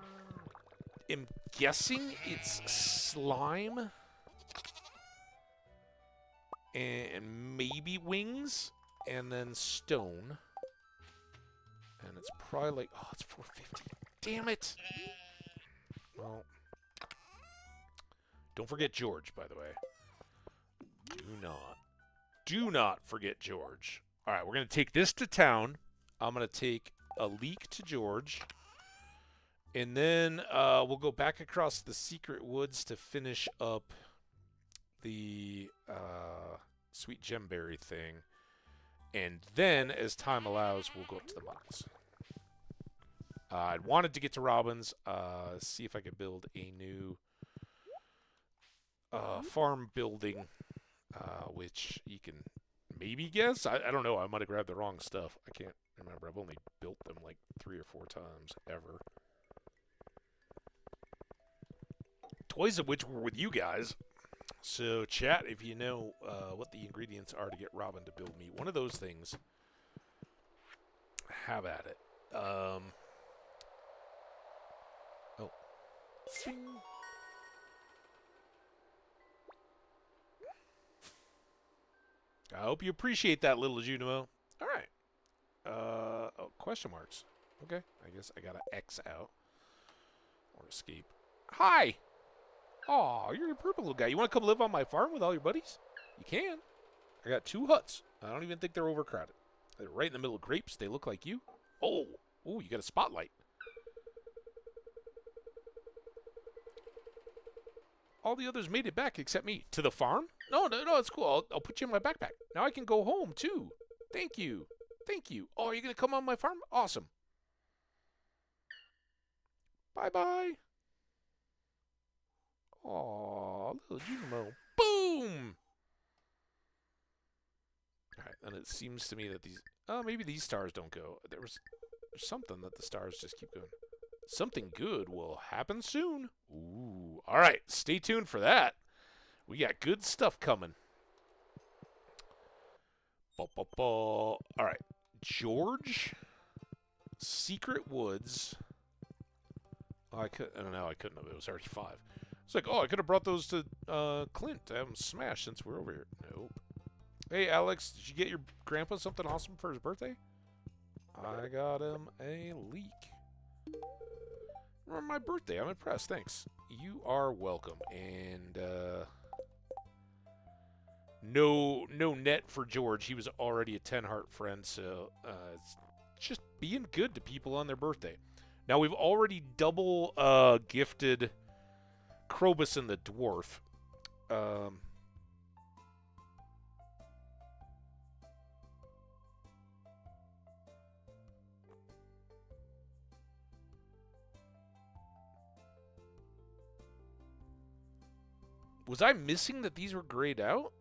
am guessing it's slime and maybe wings and then stone. And it's probably like, oh, it's 450. Damn it! Well, don't forget George, by the way. Do not forget George. All right, we're going to take this to town. I'm going to take a leek to George. And then we'll go back across the secret woods to finish up the sweet gemberry thing. And then, as time allows, we'll go up to the mines. I wanted to get to Robin's, see if I could build a new farm building, which you can maybe guess. I don't know. I might have grabbed the wrong stuff. I can't remember. I've only built them like 3 or 4 times ever. Toys of which were with you guys. So, chat, if you know what the ingredients are to get Robin to build me one of those things, have at it. Oh. Bing. I hope you appreciate that, little Junimo. All right. Oh, question marks. Okay. I guess I gotta X out. Or escape. Hi! Aw, you're a purple little guy. You want to come live on my farm with all your buddies? You can. I got 2 huts. I don't even think they're overcrowded. They're right in the middle of grapes. They look like you. Oh, you got a spotlight. All the others made it back except me. To the farm? No, it's cool. I'll put you in my backpack. Now I can go home, too. Thank you. Oh, are you going to come on my farm? Awesome. Bye-bye. Aw, little Junimo. Boom! Alright, and it seems to me that these... Oh, maybe these stars don't go. There's something that the stars just keep going. Something good will happen soon. Ooh. Alright, stay tuned for that. We got good stuff coming. Alright. George. Secret Woods. Oh, I don't know. I couldn't have. It was already 5. It's like, I could have brought those to Clint to have them smashed since we're over here. Nope. Hey, Alex, did you get your grandpa something awesome for his birthday? I got him a leek. on my birthday. I'm impressed. Thanks. You are welcome. And no net for George. He was already a 10 heart friend, so it's just being good to people on their birthday. Now we've already double gifted Krobus and the dwarf. Was I missing that these were grayed out?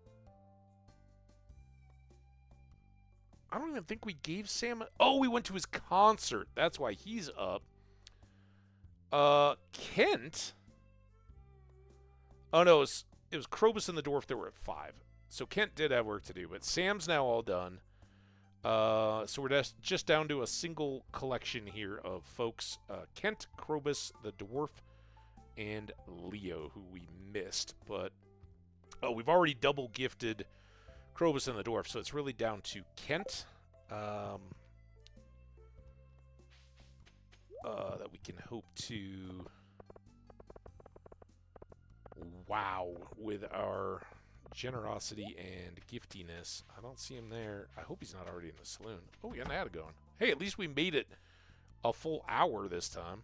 I don't even think we gave Sam... Oh, we went to his concert. That's why he's up. Kent? Oh, no, it was Krobus and the dwarf that were at 5. So Kent did have work to do, but Sam's now all done. So we're just down to a single collection here of folks. Kent, Krobus, the dwarf, and Leo, who we missed. But, oh, we've already double gifted Krobus and the dwarf, so it's really down to Kent. That we can hope to wow with our generosity and giftiness. I don't see him there. I hope he's not already in the saloon. Oh, we got an ad going. Hey, at least we made it a full hour this time.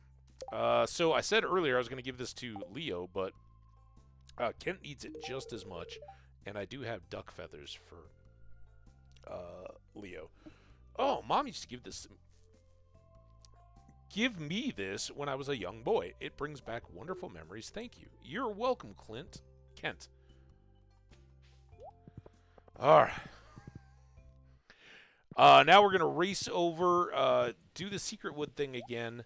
So I said earlier I was going to give this to Leo, but Kent needs it just as much, and I do have duck feathers for Leo. Oh, Mom used to give me this when I was a young boy. It brings back wonderful memories. Thank you. You're welcome, Kent. All right. Now we're going to race over, do the secret wood thing again,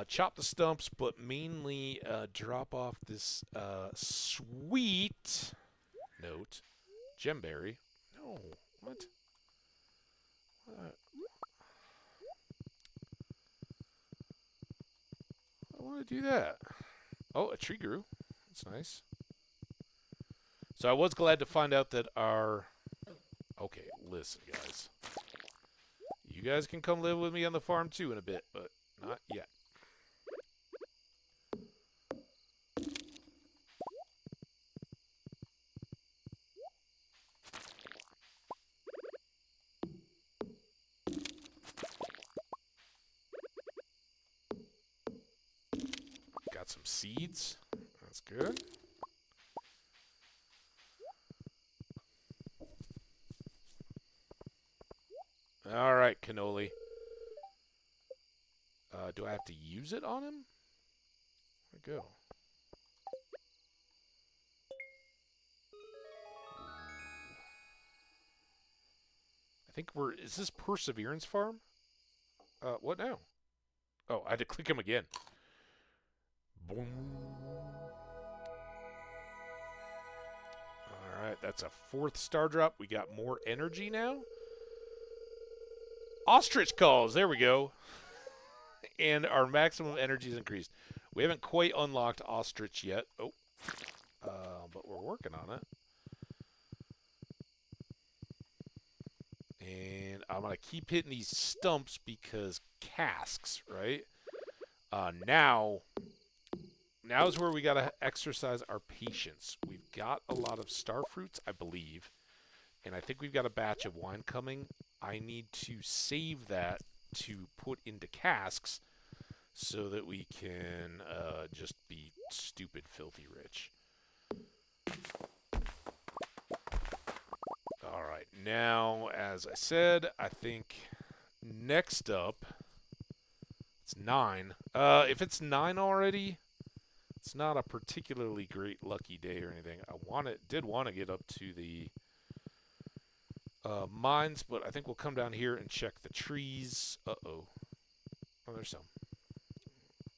chop the stumps, but mainly drop off this sweet note. Gemberry. No, what? I want to do that. Oh, a tree grew. That's nice. So I was glad to find out that our... Okay, listen, guys. You guys can come live with me on the farm, too, in a bit, but not yet. Got some seeds. That's good. All right, cannoli. Do I have to use it on him? Where'd it go? I think we're... Is this Perseverance Farm? What now? Oh, I had to click him again. Boom. Alright, that's a 4th star drop. We got more energy now. Ostrich calls. There we go. And our maximum energy is increased. We haven't quite unlocked Ostrich yet. Oh. But we're working on it. And I'm going to keep hitting these stumps because casks, right? Now is where we got to exercise our patience. We've got a lot of star fruits, I believe. And I think we've got a batch of wine coming. I need to save that to put into casks so that we can just be stupid, filthy rich. All right. Now, as I said, I think next up, it's 9. If it's 9 already, it's not a particularly great lucky day or anything. Did want to get up to the mines, but I think we'll come down here and check the trees. Uh-oh. Oh, there's some.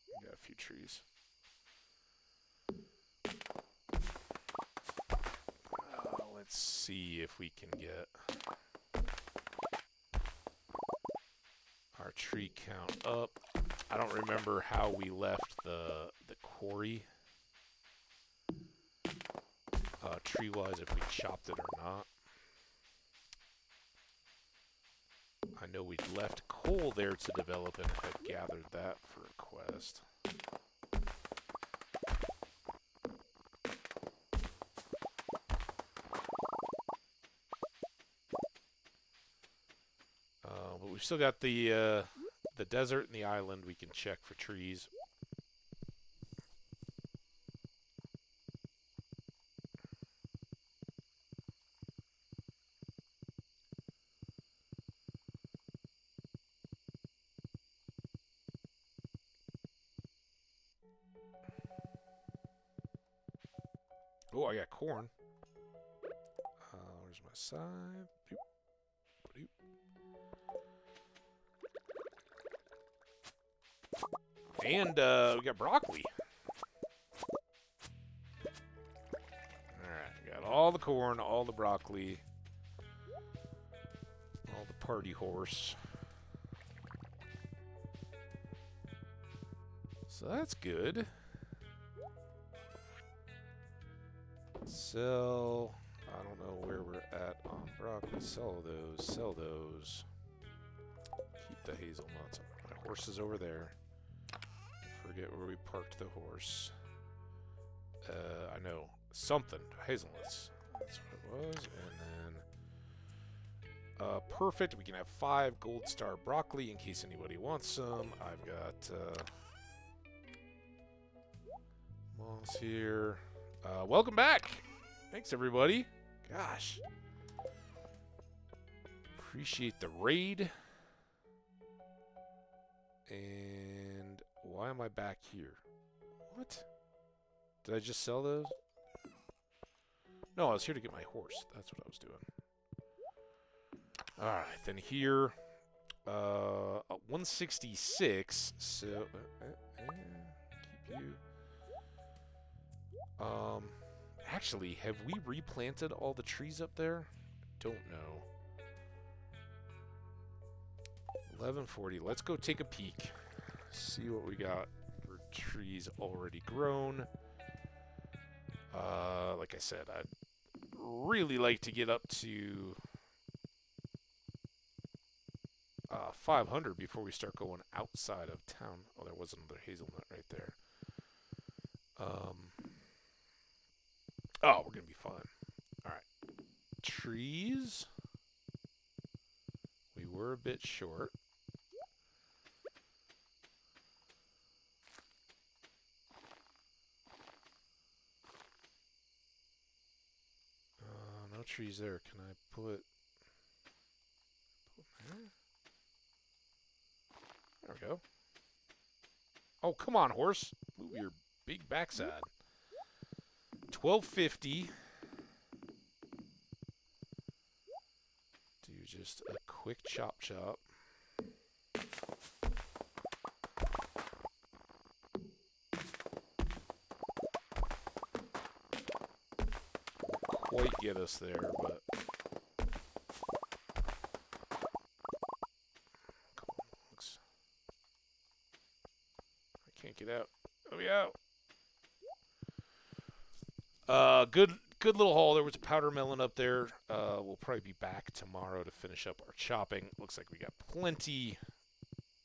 We got a few trees. Let's see if we can get our tree count up. I don't remember how we left the quarry tree-wise, if we chopped it or not. I know we'd left coal there to develop and had gathered that for a quest. But we've still got the desert and the island we can check for trees. Oh, I got corn. Where's my scythe? Boop. Boop. And we got broccoli. Alright, got all the corn, all the broccoli, all the party horse. So that's good. Sell. I don't know where we're at on broccoli. Sell those. Sell those. Keep the hazelnuts. My horse is over there. Forget where we parked the horse. I know. Something. Hazelnuts. That's what it was. And then... perfect. We can have 5 gold star broccoli in case anybody wants some. I've got... moss here. Welcome back! Thanks, everybody. Gosh. Appreciate the raid. And why am I back here? What? Did I just sell those? No, I was here to get my horse. That's what I was doing. Alright, then here. 166. So, keep you. Actually, have we replanted all the trees up there? Don't know. 1140. Let's go take a peek. See what we got for trees already grown. Like I said, I'd really like to get up to 500 before we start going outside of town. Oh, there was another hazelnut right there. Oh, we're going to be fine. Alright. Trees. We were a bit short. No trees there. Can I put there? There we go. Oh, come on, horse. Move your big backside. 1250. Do just a quick chop chop. Quite get us there, but come on, looks. I can't get out. Let me out. Good little haul. There was a powder melon up there. We'll probably be back tomorrow to finish up our chopping. Looks like we got plenty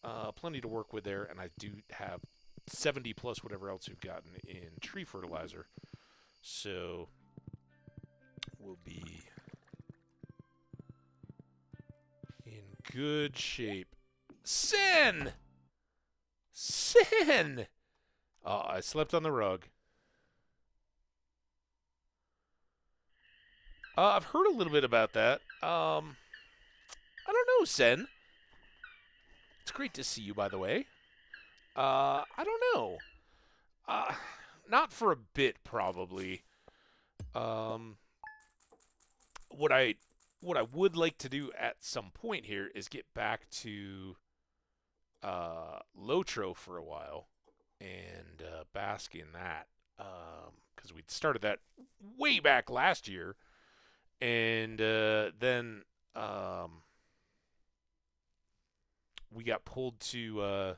to work with there, and I do have 70 plus whatever else we've gotten in tree fertilizer. So we'll be in good shape. Sin! I slept on the rug. I've heard a little bit about that. I don't know, Sen. It's great to see you, by the way. I don't know. Not for a bit, probably. What I would like to do at some point here is get back to Lotro for a while and bask in that. Because we started that way back last year. And then we got pulled to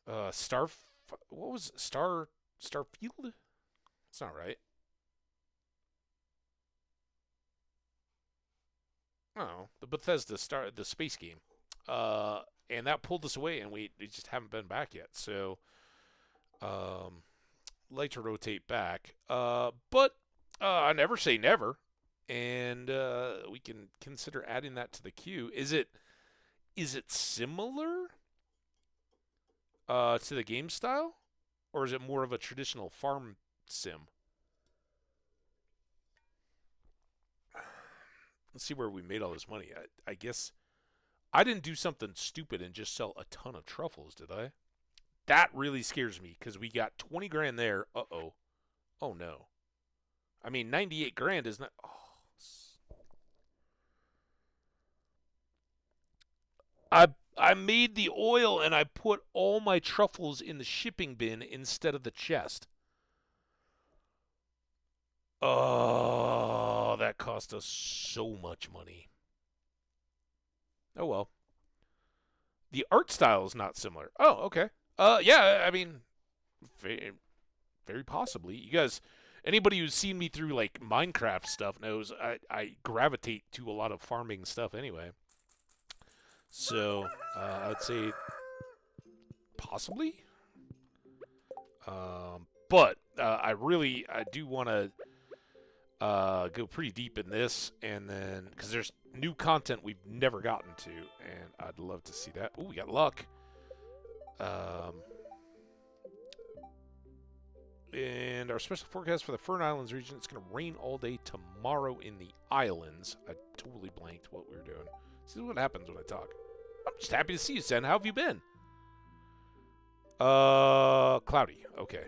Starfield? It's not right. Oh, the the space game. And that pulled us away, and we just haven't been back yet. So, um, like to rotate back. But I never say never, and we can consider adding that to the queue. Is it similar to the game style, or is it more of a traditional farm sim? Let's see where we made all this money. I guess I didn't do something stupid and just sell a ton of truffles, did I? That really scares me because we got 20 grand there. Uh-oh. Oh, no. I mean, 98 grand is not... Oh. I made the oil and I put all my truffles in the shipping bin instead of the chest. Oh, that cost us so much money. Oh, well. The art style is not similar. Oh, okay. Yeah, I mean, very, very possibly. You guys, anybody who's seen me through like Minecraft stuff knows I gravitate to a lot of farming stuff anyway. So I'd say possibly. But I do want to go pretty deep in this, and then because there's new content we've never gotten to, and I'd love to see that. Oh, we got luck. And our special forecast for the Fern Islands region, it's going to rain all day tomorrow in the islands. I totally blanked what we were doing. See what happens when I talk. I'm just happy to see you, Sen. How have you been? Cloudy. Okay.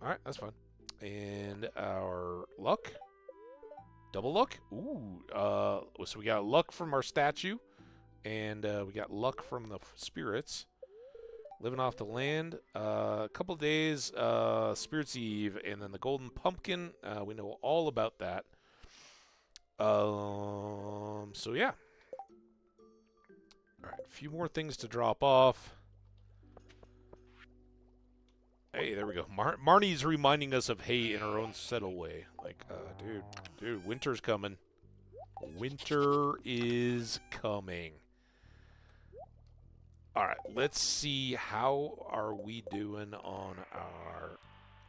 All right, that's fine. And our luck. Double luck? Ooh. So we got luck from our statue, and we got luck from the spirits. Living off the land. A couple days, Spirits Eve, and then the Golden Pumpkin. We know all about that. So yeah. All right, a few more things to drop off. Hey, there we go. Marnie's reminding us of hay in her own subtle way. Like, dude, winter's coming. Winter is coming. All right, let's see how are we doing on our...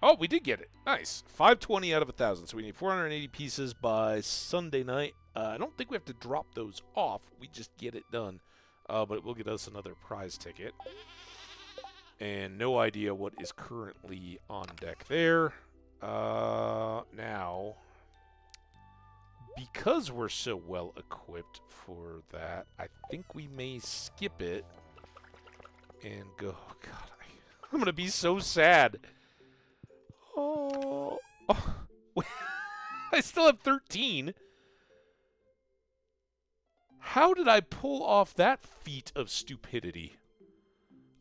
Oh, we did get it. Nice. 520 out of 1,000. So we need 480 pieces by Sunday night. I don't think we have to drop those off. We just get it done. But it will get us another prize ticket. And no idea what is currently on deck there. Now, because we're so well equipped for that, I think we may skip it and go. Oh, God, I'm going to be so sad. Oh. I still have 13. How did I pull off that feat of stupidity?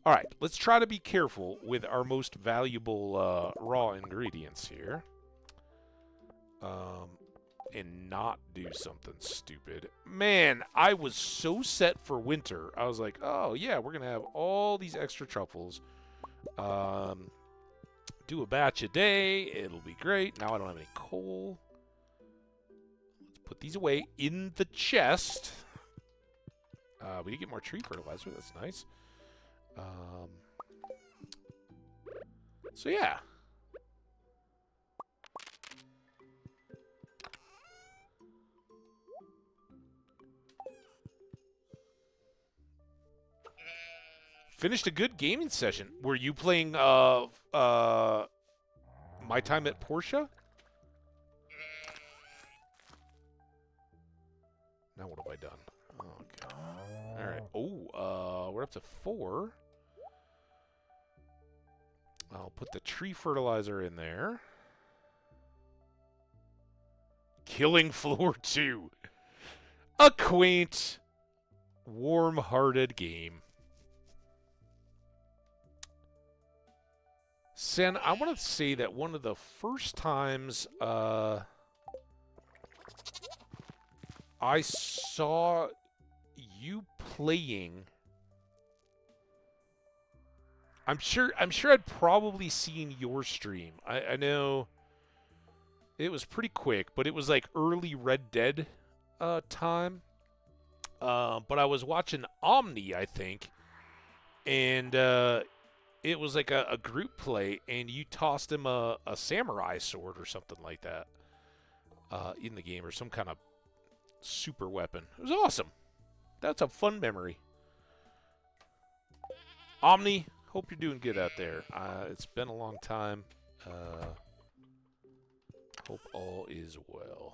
All right, let's try to be careful with our most valuable raw ingredients here. And not do something stupid. Man, I was so set for winter. I was like, oh, yeah, we're going to have all these extra truffles. Do a batch a day. It'll be great. Now I don't have any coal. Let's put these away in the chest. We did get more tree fertilizer. That's nice. So yeah. Finished a good gaming session. Were you playing My Time at Portia? Now what have I done? Oh, God. All right. Oh, we're up to 4. I'll put the tree fertilizer in there. Killing Floor 2. A quaint, warm-hearted game. Sen, I want to say that one of the first times I saw you playing, I'm sure I'd probably seen your stream. I know it was pretty quick, but it was like early Red Dead time. But I was watching Omni, I think, and it was like a group play, and you tossed him a samurai sword or something like that in the game, or some kind of super weapon. It was awesome. That's a fun memory. Omni, hope you're doing good out there. It's been a long time. Hope all is well.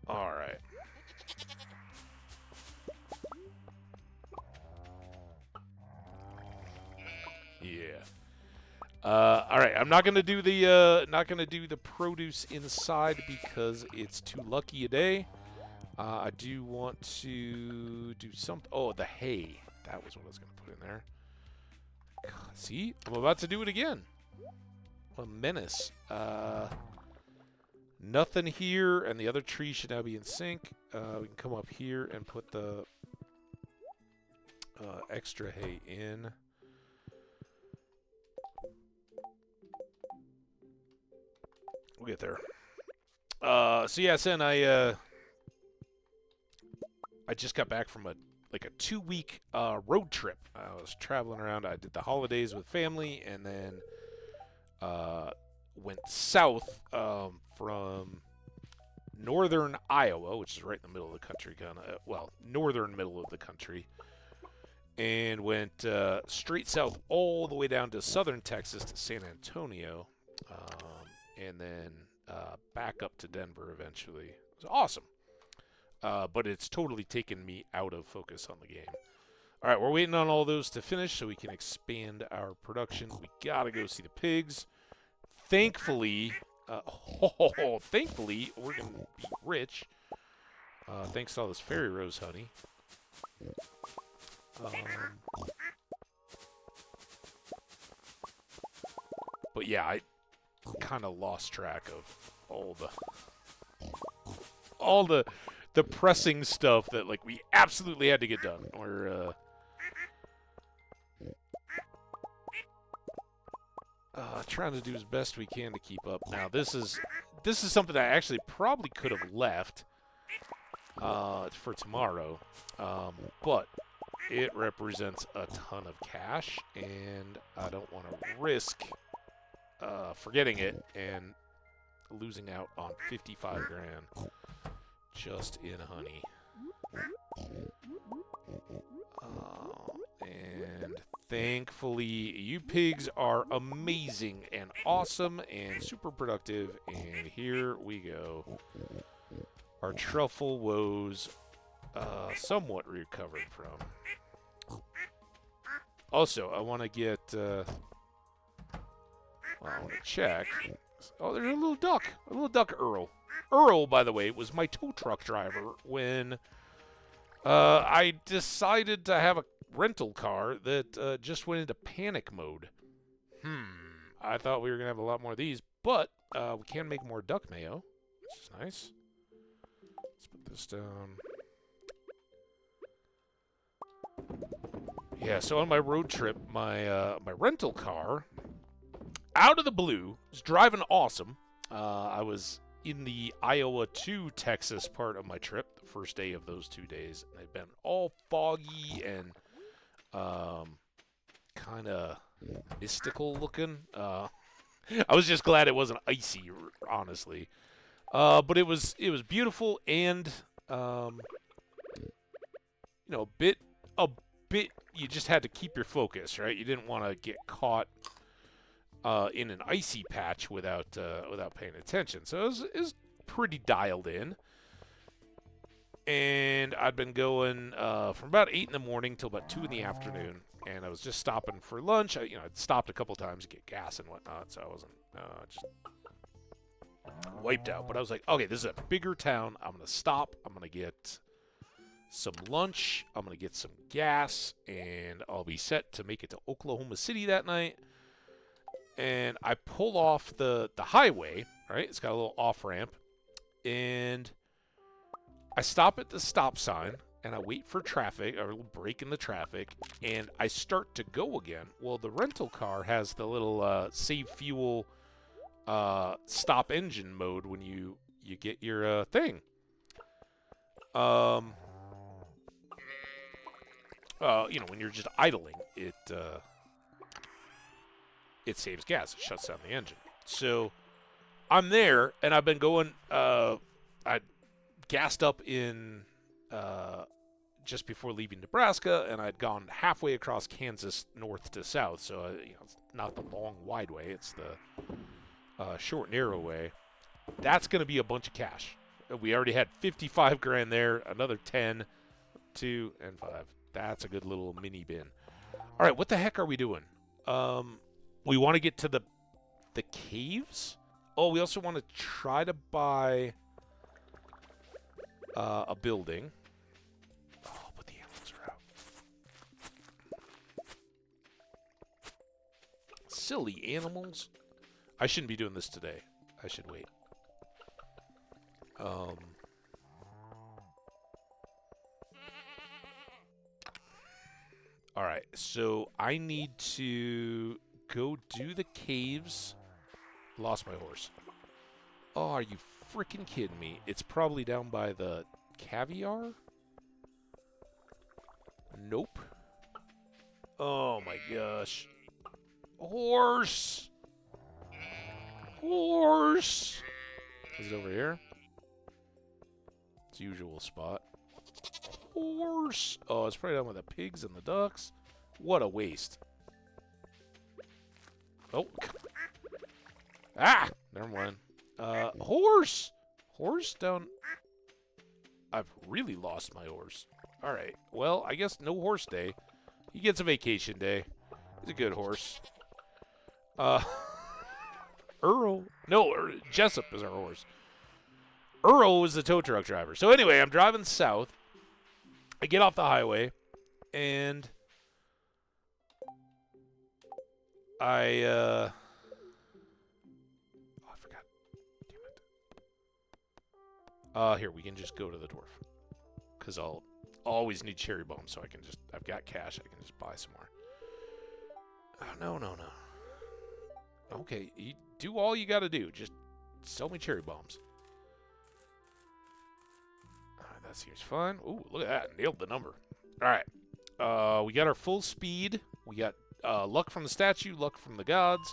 All right. Yeah. All right. I'm not gonna do the produce inside because it's too lucky a day. I do want to do something. Oh, the hay. That was what I was gonna put in there. God, see, I'm about to do it again. What a menace. Nothing here, and the other tree should now be in sync. We can come up here and put the extra hay in. We'll get there. So yeah, Sen, I just got back from a 2-week road trip. I was traveling around. I did the holidays with family, and then went south from northern Iowa, which is right in the middle of the country, northern middle of the country, and went straight south all the way down to southern Texas to San Antonio, and then back up to Denver eventually. It was awesome. But it's totally taken me out of focus on the game. All right, we're waiting on all those to finish so we can expand our production. We gotta go see the pigs. Thankfully, thankfully, we're gonna be rich. Thanks to all this fairy rose honey. But yeah, I kind of lost track of all the pressing stuff that we absolutely had to get done. We're trying to do as best we can to keep up. Now this is something I actually probably could have left for tomorrow, but it represents a ton of cash, and I don't want to risk forgetting it and losing out on 55 grand. Just in honey. And thankfully, you pigs are amazing and awesome and super productive. And here we go. Our truffle woes somewhat recovered from. Also, I want to get... I want to check. Oh, there's a little duck Earl. Earl, by the way, was my tow truck driver when I decided to have a rental car that just went into panic mode. I thought we were going to have a lot more of these, but we can make more duck mayo, which is nice. Let's put this down. Yeah, so on my road trip, my rental car, out of the blue, was driving awesome. I was in the Iowa to Texas part of my trip, the first day of those 2 days. They've been all foggy and kind of mystical looking. I was just glad it wasn't icy, honestly. But it was beautiful and a bit. You just had to keep your focus, right? You didn't want to get caught in an icy patch without paying attention. So it was pretty dialed in. And I'd been going from about 8 in the morning till about 2 in the afternoon. And I was just stopping for lunch. I'd stopped a couple times to get gas and whatnot, so I wasn't just wiped out. But I was like, okay, this is a bigger town. I'm going to stop. I'm going to get some lunch. I'm going to get some gas. And I'll be set to make it to Oklahoma City that night. And I pull off the highway, right? It's got a little off-ramp. And I stop at the stop sign, and I wait for traffic, or a little break in the traffic, and I start to go again. Well, the rental car has the little save fuel stop engine mode when you you get your thing. You know, when you're just idling, it saves gas. It shuts down the engine. So I'm there, and I've been going. I gassed up in just before leaving Nebraska, and I'd gone halfway across Kansas, north to south. So you know, it's not the long, wide way; it's the short, narrow way. That's going to be a bunch of cash. We already had 55 grand there. Another 10, 2, and 5. That's a good little mini bin. All right, what the heck are we doing? We want to get to the caves. Oh, we also want to try to buy a building. Oh, but the animals are out. Silly animals. I shouldn't be doing this today. I should wait. Alright, so I need to go do the caves. Lost my horse. Oh, are you freaking kidding me? It's probably down by the caviar? Nope. Oh my gosh. Horse! Horse! Is it over here? It's usual spot. Horse! Oh, it's probably down with the pigs and the ducks. What a waste. Oh. Ah! Never mind. Horse! Horse down... I've really lost my horse. Alright. Well, I guess no horse day. He gets a vacation day. He's a good horse. Earl. No, Jessup is our horse. Earl was the tow truck driver. So anyway, I'm driving south. I get off the highway, and I forgot. Damn it. Here, we can just go to the dwarf. Because I'll always need cherry bombs, so I've got cash. I can just buy some more. Oh, no. Okay, you do all you gotta do. Just sell me cherry bombs. Alright, that seems fun. Ooh, look at that. Nailed the number. Alright. We got our full speed. We got luck from the statue, luck from the gods.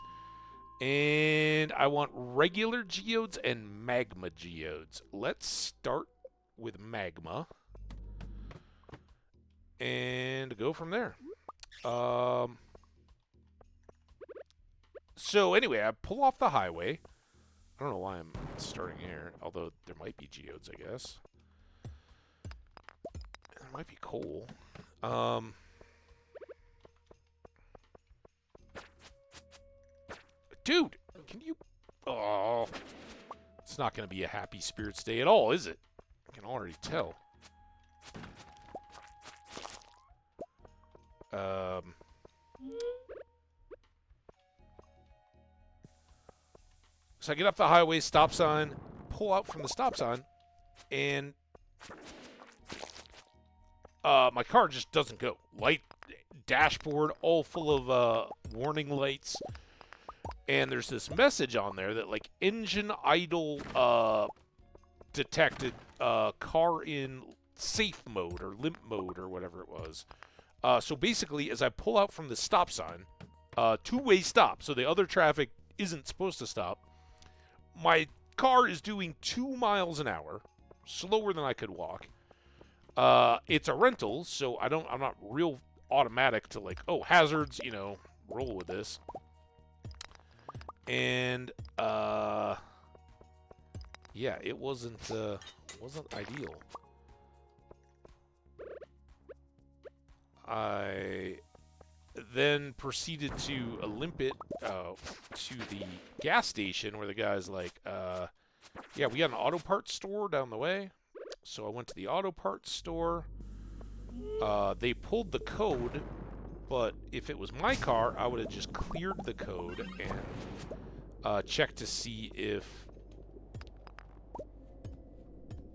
And I want regular geodes and magma geodes. Let's start with magma. And go from there. So anyway, I pull off the highway. I don't know why I'm starting here, although there might be geodes, I guess. There might be coal. Dude, can you... Oh, it's not going to be a happy spirits day at all, is it? I can already tell. So I get up the highway, stop sign, pull out from the stop sign, and my car just doesn't go. Light dashboard all full of warning lights, and there's this message on there that like engine idle detected, car in safe mode or limp mode or whatever it was. So basically, as I pull out from the stop sign, two-way stop, so the other traffic isn't supposed to stop. My car is doing 2 miles an hour, slower than I could walk. It's a rental, so I'm not real automatic to like, oh, hazards, you know, roll with this. And yeah, it wasn't ideal. I then proceeded to limp it to the gas station where the guy's like, yeah, we got an auto parts store down the way. So I went to the auto parts store. They pulled the code, but if it was my car, I would have just cleared the code and checked to see if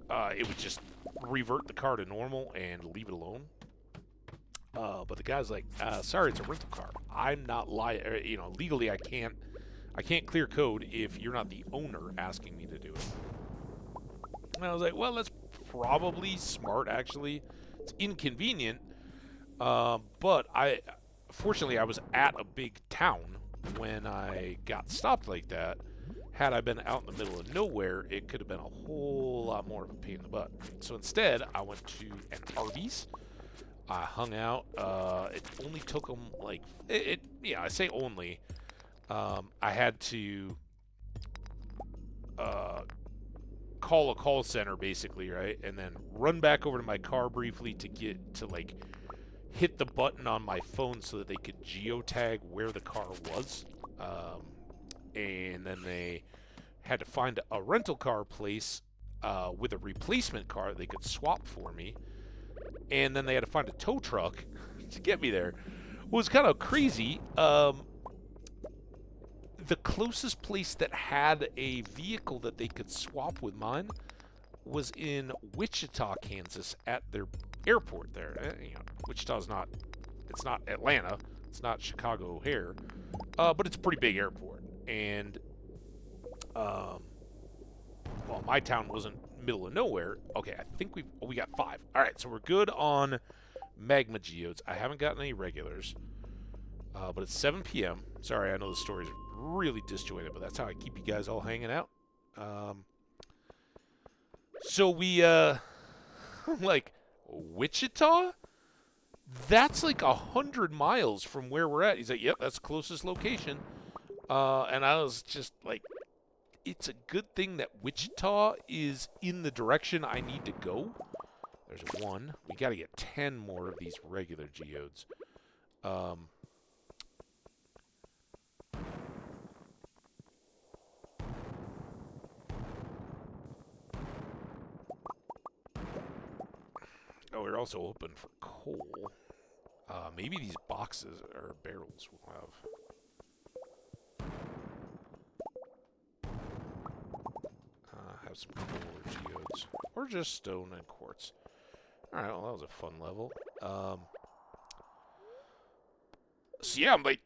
it would just revert the car to normal and leave it alone. But the guy's like, sorry, it's a rental car. I'm not you know, legally I can't clear code if you're not the owner asking me to do it. And I was like, well, that's probably smart, actually. It's inconvenient, but fortunately, I was at a big town when I got stopped like that. Had I been out in the middle of nowhere, it could have been a whole lot more of a pain in the butt. So instead, I went to an Arby's. I hung out. It only took them like yeah, I say only. I had to call a call center basically, right, and then run back over to my car briefly to get to like hit the button on my phone so that they could geotag where the car was. And then they had to find a rental car place with a replacement car they could swap for me. And then they had to find a tow truck to get me there. It was kind of crazy. The closest place that had a vehicle that they could swap with mine was in Wichita, Kansas, at their airport there. You know, Wichita's not, it's not Atlanta, it's not Chicago O'Hare, but it's a pretty big airport. And, well, my town wasn't middle of nowhere. Okay, I think we got 5. All right, so we're good on magma geodes. I haven't gotten any regulars, but it's 7 p.m. Sorry, I know the story's really disjointed, but that's how I keep you guys all hanging out. So we, like, Wichita? That's like 100 miles from where we're at. He's like, yep, that's the closest location. And I was just like, it's a good thing that Wichita is in the direction I need to go. There's 1. We got to get 10 more of these regular geodes. Oh, we're also open for coal. Maybe these boxes or barrels will have. Have some coal or geodes. Or just stone and quartz. Alright, well, that was a fun level. So yeah, I'm like,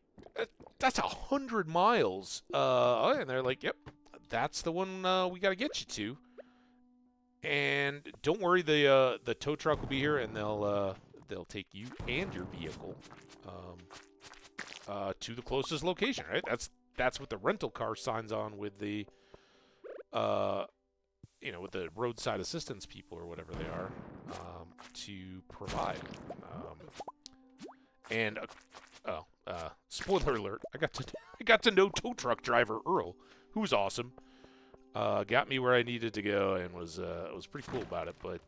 that's 100 miles. And they're like, yep, that's the one we gotta get you to. And don't worry, the tow truck will be here, and they'll take you and your vehicle to the closest location. Right? That's what the rental car signs on with the you know, with the roadside assistance people or whatever they are to provide. And spoiler alert, I got to know tow truck driver Earl, who was awesome. Got me where I needed to go and was pretty cool about it. But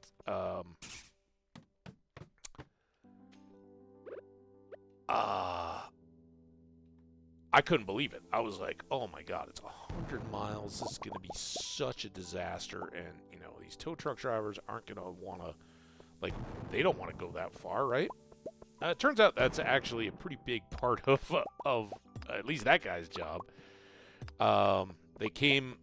I couldn't believe it. I was like, oh my god, it's 100 miles. This is going to be such a disaster. And, you know, these tow truck drivers aren't going to want to, like, they don't want to go that far, right? It turns out that's actually a pretty big part of at least that guy's job. They came,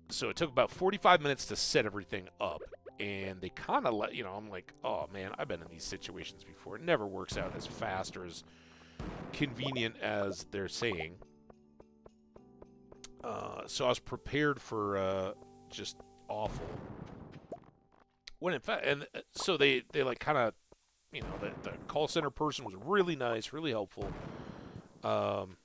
so it took about 45 minutes to set everything up. And they kind of let, you know, I'm like, oh man, I've been in these situations before. It never works out as fast or as convenient as they're saying. So I was prepared for just awful. When in fact, and so they like kind of, you know, the call center person was really nice, really helpful. And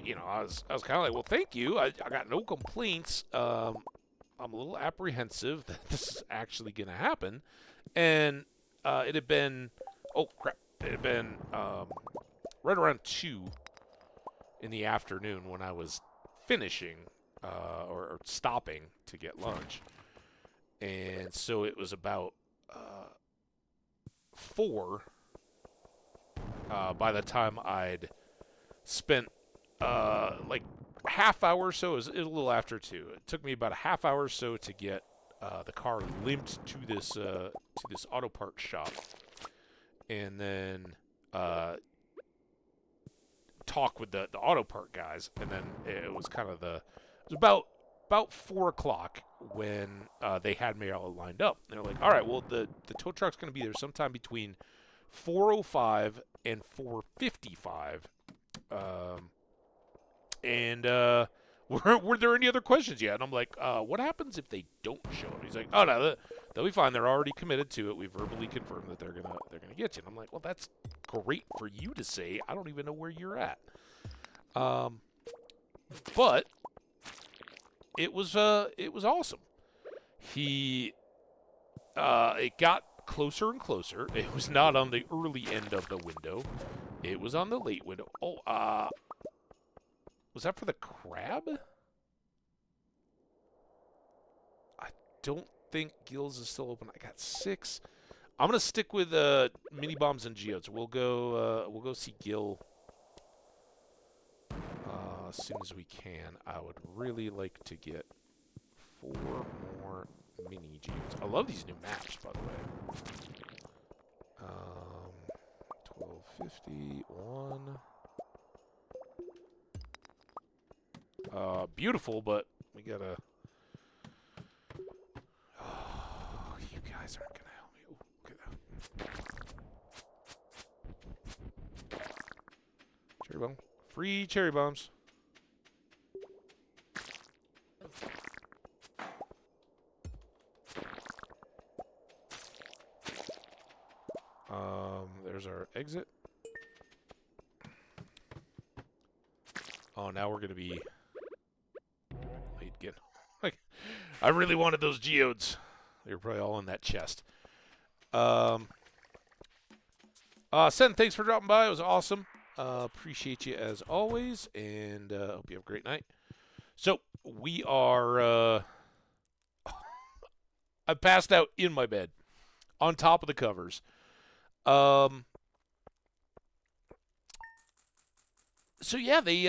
you know, I was kind of like, well, thank you. I got no complaints. I'm a little apprehensive that this is actually going to happen, and it had been, oh crap. It had been right around 2 in the afternoon when I was finishing or stopping to get lunch. And so it was about 4 by the time I'd spent like half hour or so. It was a little after 2. It took me about a half hour or so to get the car limped to this auto parts shop. And then talk with the auto part guys, and then it was kind of it was about 4 o'clock when they had me all lined up. And they're like, all right, well, the tow truck's going to be there sometime between 4:05 and 4:55, and were there any other questions yet? And I'm like, what happens if they don't show up? He's like, oh no, they'll be fine. They're already committed to it. We verbally confirmed that they're gonna get you. And I'm like, well, that's great for you to say. I don't even know where you're at. But it was awesome. It got closer and closer. It was not on the early end of the window. It was on the late window. Oh, was that for the crab? I don't think Gills is still open. I got 6. I'm gonna stick with mini bombs and geodes. We'll go see Gil as soon as we can. I would really like to get 4 more mini geodes. I love these new maps, by the way. 1250 1. Beautiful, but we gotta. Oh, you guys aren't gonna help me. Ooh, look at that. Cherry bomb. Free cherry bombs. There's our exit. Oh, now we're gonna be late again. Like, I really wanted those geodes. They were probably all in that chest. Sen, thanks for dropping by. It was awesome. Appreciate you as always, and hope you have a great night. So we are. I passed out in my bed, on top of the covers. So yeah, they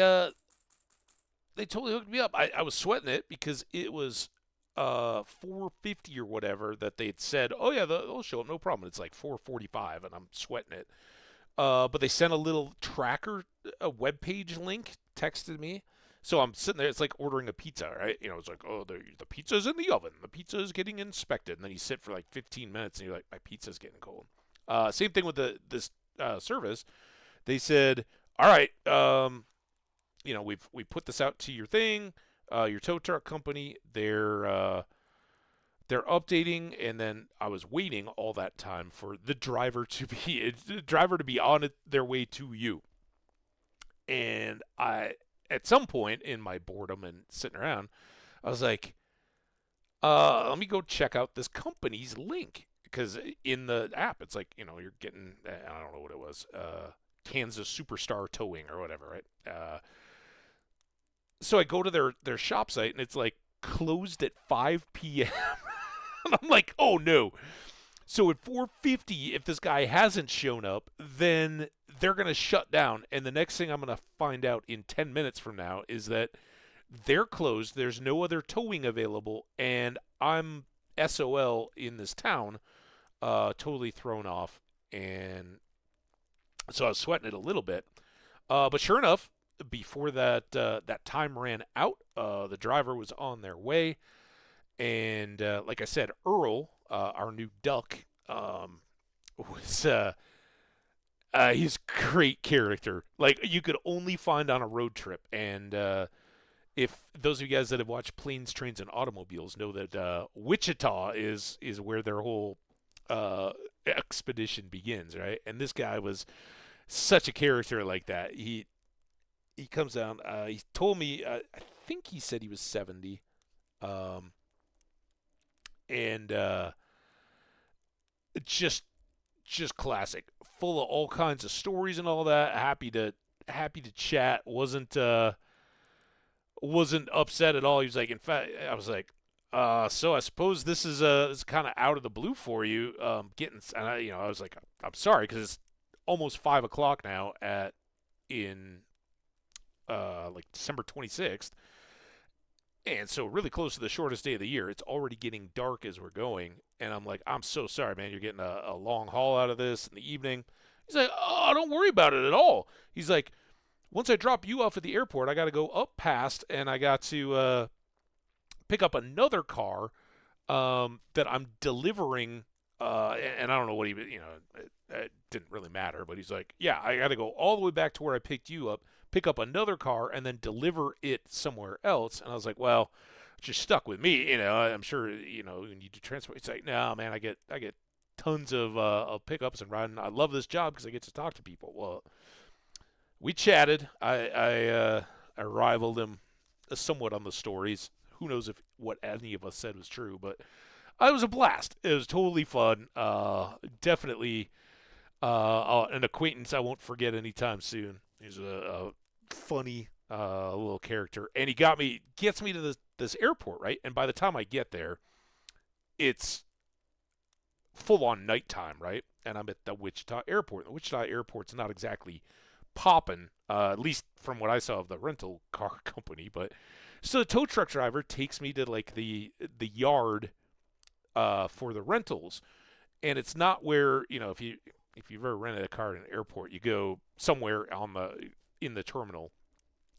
totally hooked me up. I was sweating it because it was 4:50 or whatever that they'd said, oh yeah, they'll show up, no problem. It's like 4:45 and I'm sweating it. But they sent a little tracker, a web page link, texted me. So I'm sitting there. It's like ordering a pizza, right? You know, it's like, oh, the pizza's in the oven. The pizza is getting inspected. And then you sit for like 15 minutes and you're like, my pizza's getting cold. Same thing with this service. They said, all right, you know, we put this out to your thing, your tow truck company. They're updating, and then I was waiting all that time for the driver to be on their way to you. And at some point in my boredom and sitting around, I was like, let me go check out this company's link, because in the app it's like, you know, you're getting, I don't know what it was, Kansas Superstar Towing or whatever, right? So I go to their shop site, and it's like closed at 5 p.m. And I'm like, oh no. So at 4:50, if this guy hasn't shown up, then they're going to shut down. And the next thing I'm going to find out in 10 minutes from now is that they're closed. There's no other towing available. And I'm SOL in this town, totally thrown off. And so I was sweating it a little bit. But sure enough, before that time ran out, the driver was on their way. And like I said, Earl, our new duck, was he's a great character. Like, you could only find on a road trip. And if those of you guys that have watched Planes, Trains, and Automobiles know that Wichita is where their whole expedition begins, right? And this guy was such a character like that. He comes down. He told me, I think he said he was 70. And just classic, full of all kinds of stories and all that. Happy to chat. Wasn't upset at all. He was like, in fact, I was like, so I suppose this is kind of out of the blue for you. And I was like, I'm sorry, because it's almost 5 o'clock now in like December 26th. And so really close to the shortest day of the year. It's already getting dark as we're going. And I'm like, I'm so sorry, man. You're getting a long haul out of this in the evening. He's like, oh, don't worry about it at all. He's like, once I drop you off at the airport, I got to go up past, and I got to pick up another car that I'm delivering. And I don't know what he, didn't really matter, but he's like, yeah, I got to go all the way back to where I picked you up, pick up another car, and then deliver it somewhere else. And I was like, well, it's just stuck with me. I'm sure, you need to transport. It's like, no, man, I get tons of pickups and riding. I love this job because I get to talk to people. Well, we chatted. I rivaled him somewhat on the stories. Who knows if what any of us said was true, but it was a blast. It was totally fun. Definitely an acquaintance I won't forget anytime soon. He's a funny little character, and he gets me to this airport, right? And by the time I get there, it's full on nighttime, right? And I'm at the Wichita airport. The Wichita airport's not exactly popping, at least from what I saw of the rental car company. But so the tow truck driver takes me to like the yard for the rentals, and it's not where if you've ever rented a car at an airport, you go somewhere in the terminal.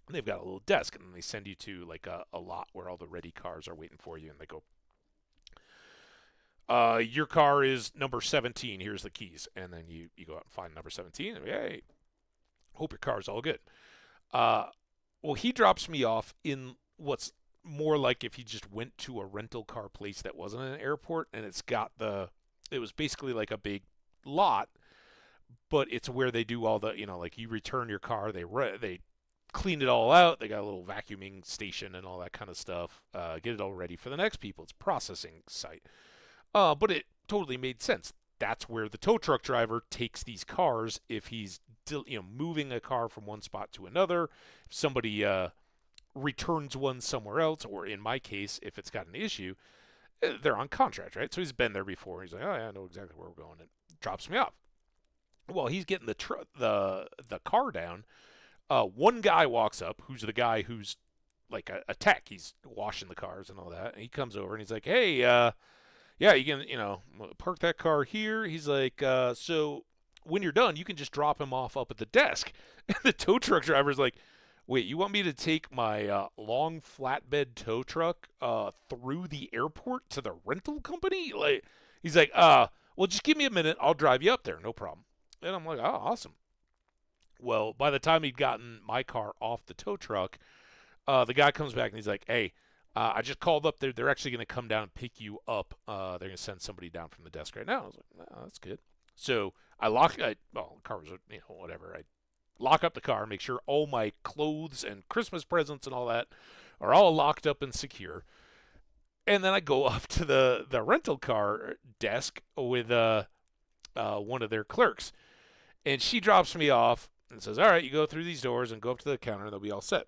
They've got a little desk, and then they send you to like a lot where all the ready cars are waiting for you, and they go, your car is number 17. Here's the keys, and then you go out and find number 17. And hey, hope your car's all good. Well, he drops me off in what's more like if he just went to a rental car place that wasn't an airport, and it was basically like a big lot, but it's where they do all the, like you return your car, they clean it all out, they got a little vacuuming station and all that kind of stuff, get it all ready for the next people. It's a processing site. But it totally made sense. That's where the tow truck driver takes these cars if he's moving a car from one spot to another. If somebody returns one somewhere else, or in my case, if it's got an issue, they're on contract, right? So he's been there before. He's like, oh yeah, I know exactly where we're going, and drops me off. Well, he's getting the car down. One guy walks up, who's the guy who's like a tech. He's washing the cars and all that. And he comes over and he's like, hey, yeah, you can, park that car here. He's like, so when you're done, you can just drop him off up at the desk. And the tow truck driver's like, wait, you want me to take my long flatbed tow truck through the airport to the rental company? Like, he's like, well, just give me a minute. I'll drive you up there. No problem. And I'm like, oh, awesome. Well, by the time he'd gotten my car off the tow truck, the guy comes back and he's like, hey, I just called up there. They're actually going to come down and pick you up. They're going to send somebody down from the desk right now. I was like, oh, that's good. So the car was, whatever. I lock up the car, make sure all my clothes and Christmas presents and all that are all locked up and secure. And then I go up to the rental car desk with one of their clerks. And she drops me off and says, all right, you go through these doors and go up to the counter and they'll be all set.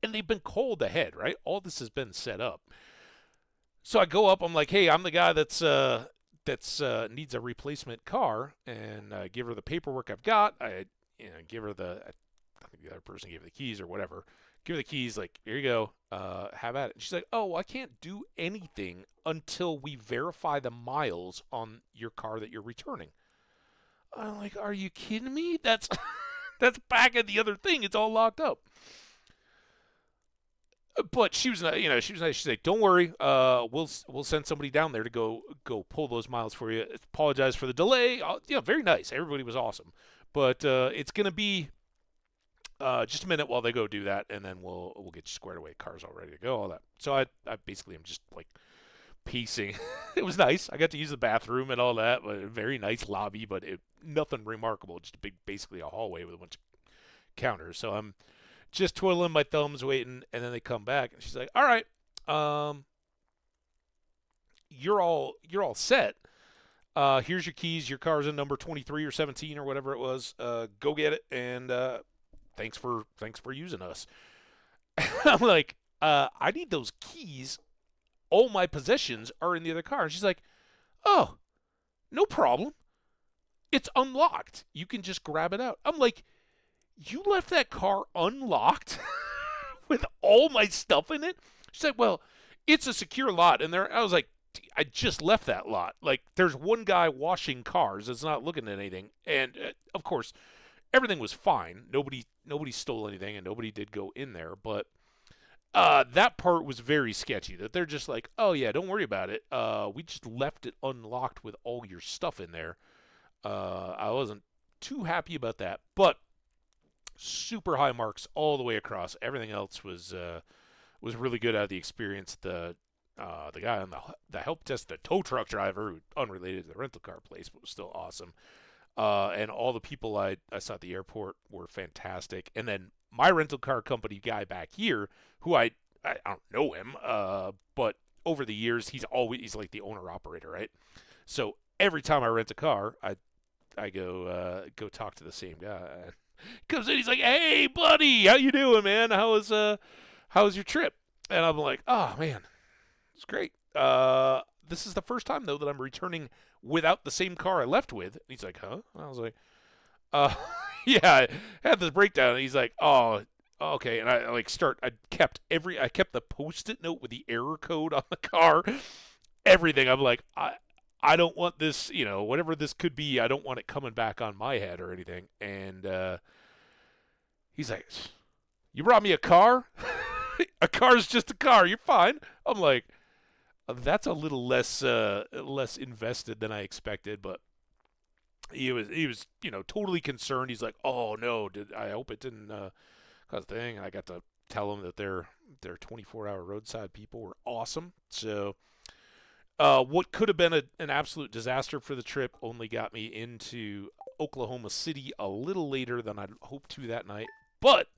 And they've been called ahead, right? All this has been set up. So I go up. I'm like, hey, I'm the guy that's needs a replacement car, and give her the paperwork I've got. I give her I think the other person gave her the keys or whatever. Give her the keys. Like, here you go. Have at it. And she's like, oh, I can't do anything until we verify the miles on your car that you're returning. I'm like, are you kidding me? That's back at the other thing. It's all locked up. But she was nice. She's like, "Don't worry, we'll send somebody down there to go pull those miles for you. Apologize for the delay. Very nice. Everybody was awesome. But it's gonna be just a minute while they go do that, and then we'll get you squared away. Car's all ready to go. All that. So I basically am just like pacing. It was nice. I got to use the bathroom and all that. But a very nice lobby, but nothing remarkable. Just basically a hallway with a bunch of counters. So I'm just twiddling my thumbs, waiting, and then they come back, and she's like, "All right, you're all set. Here's your keys. Your car's in number 23 or 17 or whatever it was. Go get it, and thanks for using us." I'm like, I need those keys. All my possessions are in the other car. And she's like, "Oh, no problem. It's unlocked. You can just grab it out." I'm like, you left that car unlocked with all my stuff in it? She's like, well, it's a secure lot. And I was like, I just left that lot. Like, there's one guy washing cars that's not looking at anything. And, of course, everything was fine. Nobody stole anything, and nobody did go in there. But that part was very sketchy, that they're just like, oh, yeah, don't worry about it. We just left it unlocked with all your stuff in there. I wasn't too happy about that, but super high marks all the way across. Everything else was really good out of the experience. The guy on the help desk, the tow truck driver, who unrelated to the rental car place, but was still awesome. And all the people I saw at the airport were fantastic. And then my rental car company guy back here, who I don't know him, but over the years he's like the owner operator, right? So every time I rent a car, I go talk to the same guy. He comes in, he's like, "Hey, buddy, how you doing, man? How's your trip?" And I'm like, "Oh man, it's great. This is the first time though that I'm returning without the same car I left with." And he's like, "Huh?" And I was like, "Uh, yeah, I had this breakdown." And he's like, "Oh, okay." And I kept the Post-it note with the error code on the car, everything. I'm like, I don't want this, whatever this could be. I don't want it coming back on my head or anything. And he's like, "You brought me a car? A car's just a car. You're fine." I'm like, that's a little less invested than I expected, but he was totally concerned. He's like, "Oh no, I hope it didn't cause a thing." And I got to tell him that their 24-hour roadside people were awesome. So what could have been an absolute disaster for the trip only got me into Oklahoma City a little later than I'd hoped to that night, but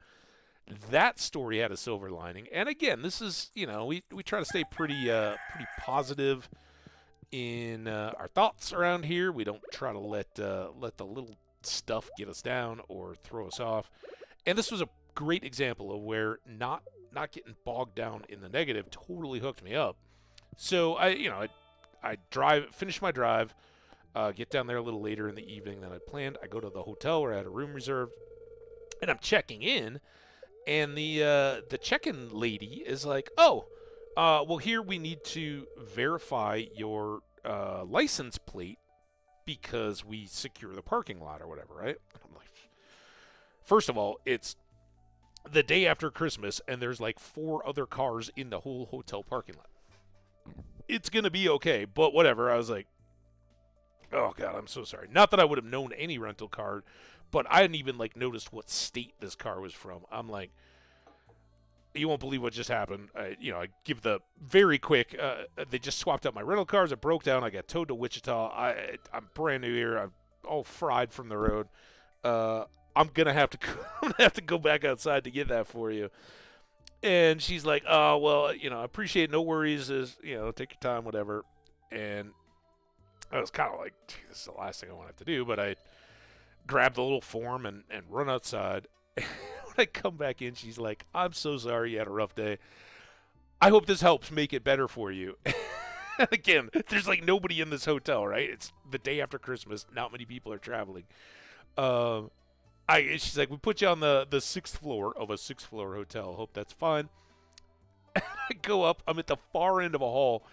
that story had a silver lining. And again, this is we try to stay pretty positive in our thoughts around here. We don't try to let the little stuff get us down or throw us off. And this was a great example of where not getting bogged down in the negative totally hooked me up. So I finish my drive, get down there a little later in the evening than I planned. I go to the hotel where I had a room reserved, and I'm checking in. And the check-in lady is like, "Oh, well, here we need to verify your license plate because we secure the parking lot or whatever, right?" And I'm like, first of all, it's the day after Christmas, and there's like 4 other cars in the whole hotel parking lot. It's gonna be okay, but whatever. I was like, "Oh God, I'm so sorry." Not that I would have known any rental car, but I hadn't even noticed what state this car was from. I'm like, "You won't believe what just happened." I give the very quick. They just swapped out my rental cars. It broke down. I got towed to Wichita. I'm brand new here. I'm all fried from the road. I'm gonna have to I'm gonna have to go back outside to get that for you. And she's like, "Oh well, I appreciate it. No worries. Take your time, whatever." And I was kind of like, "This is the last thing I want to have to do," but I grab the little form and run outside. When I come back in, she's like, "I'm so sorry you had a rough day. I hope this helps make it better for you." And again, there's nobody in this hotel, right? It's the day after Christmas. Not many people are traveling. She's like, "We put you on the 6th floor of a 6th-floor hotel. Hope that's fine." I go up. I'm at the far end of a hall.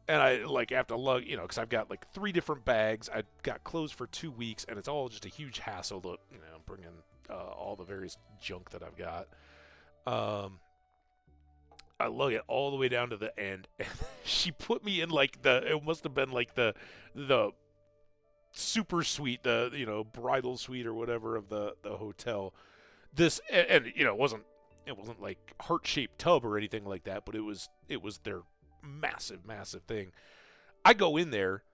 And I have to lug, because I've got 3 different bags. I got clothes for 2 weeks, and it's all just a huge hassle to, bring in all the various junk that I've got. I lug it all the way down to the end, and she put me in it must have been the super suite, the bridal suite or whatever of the hotel. This and it wasn't like heart-shaped tub or anything like that, but it was their massive thing. I go in there.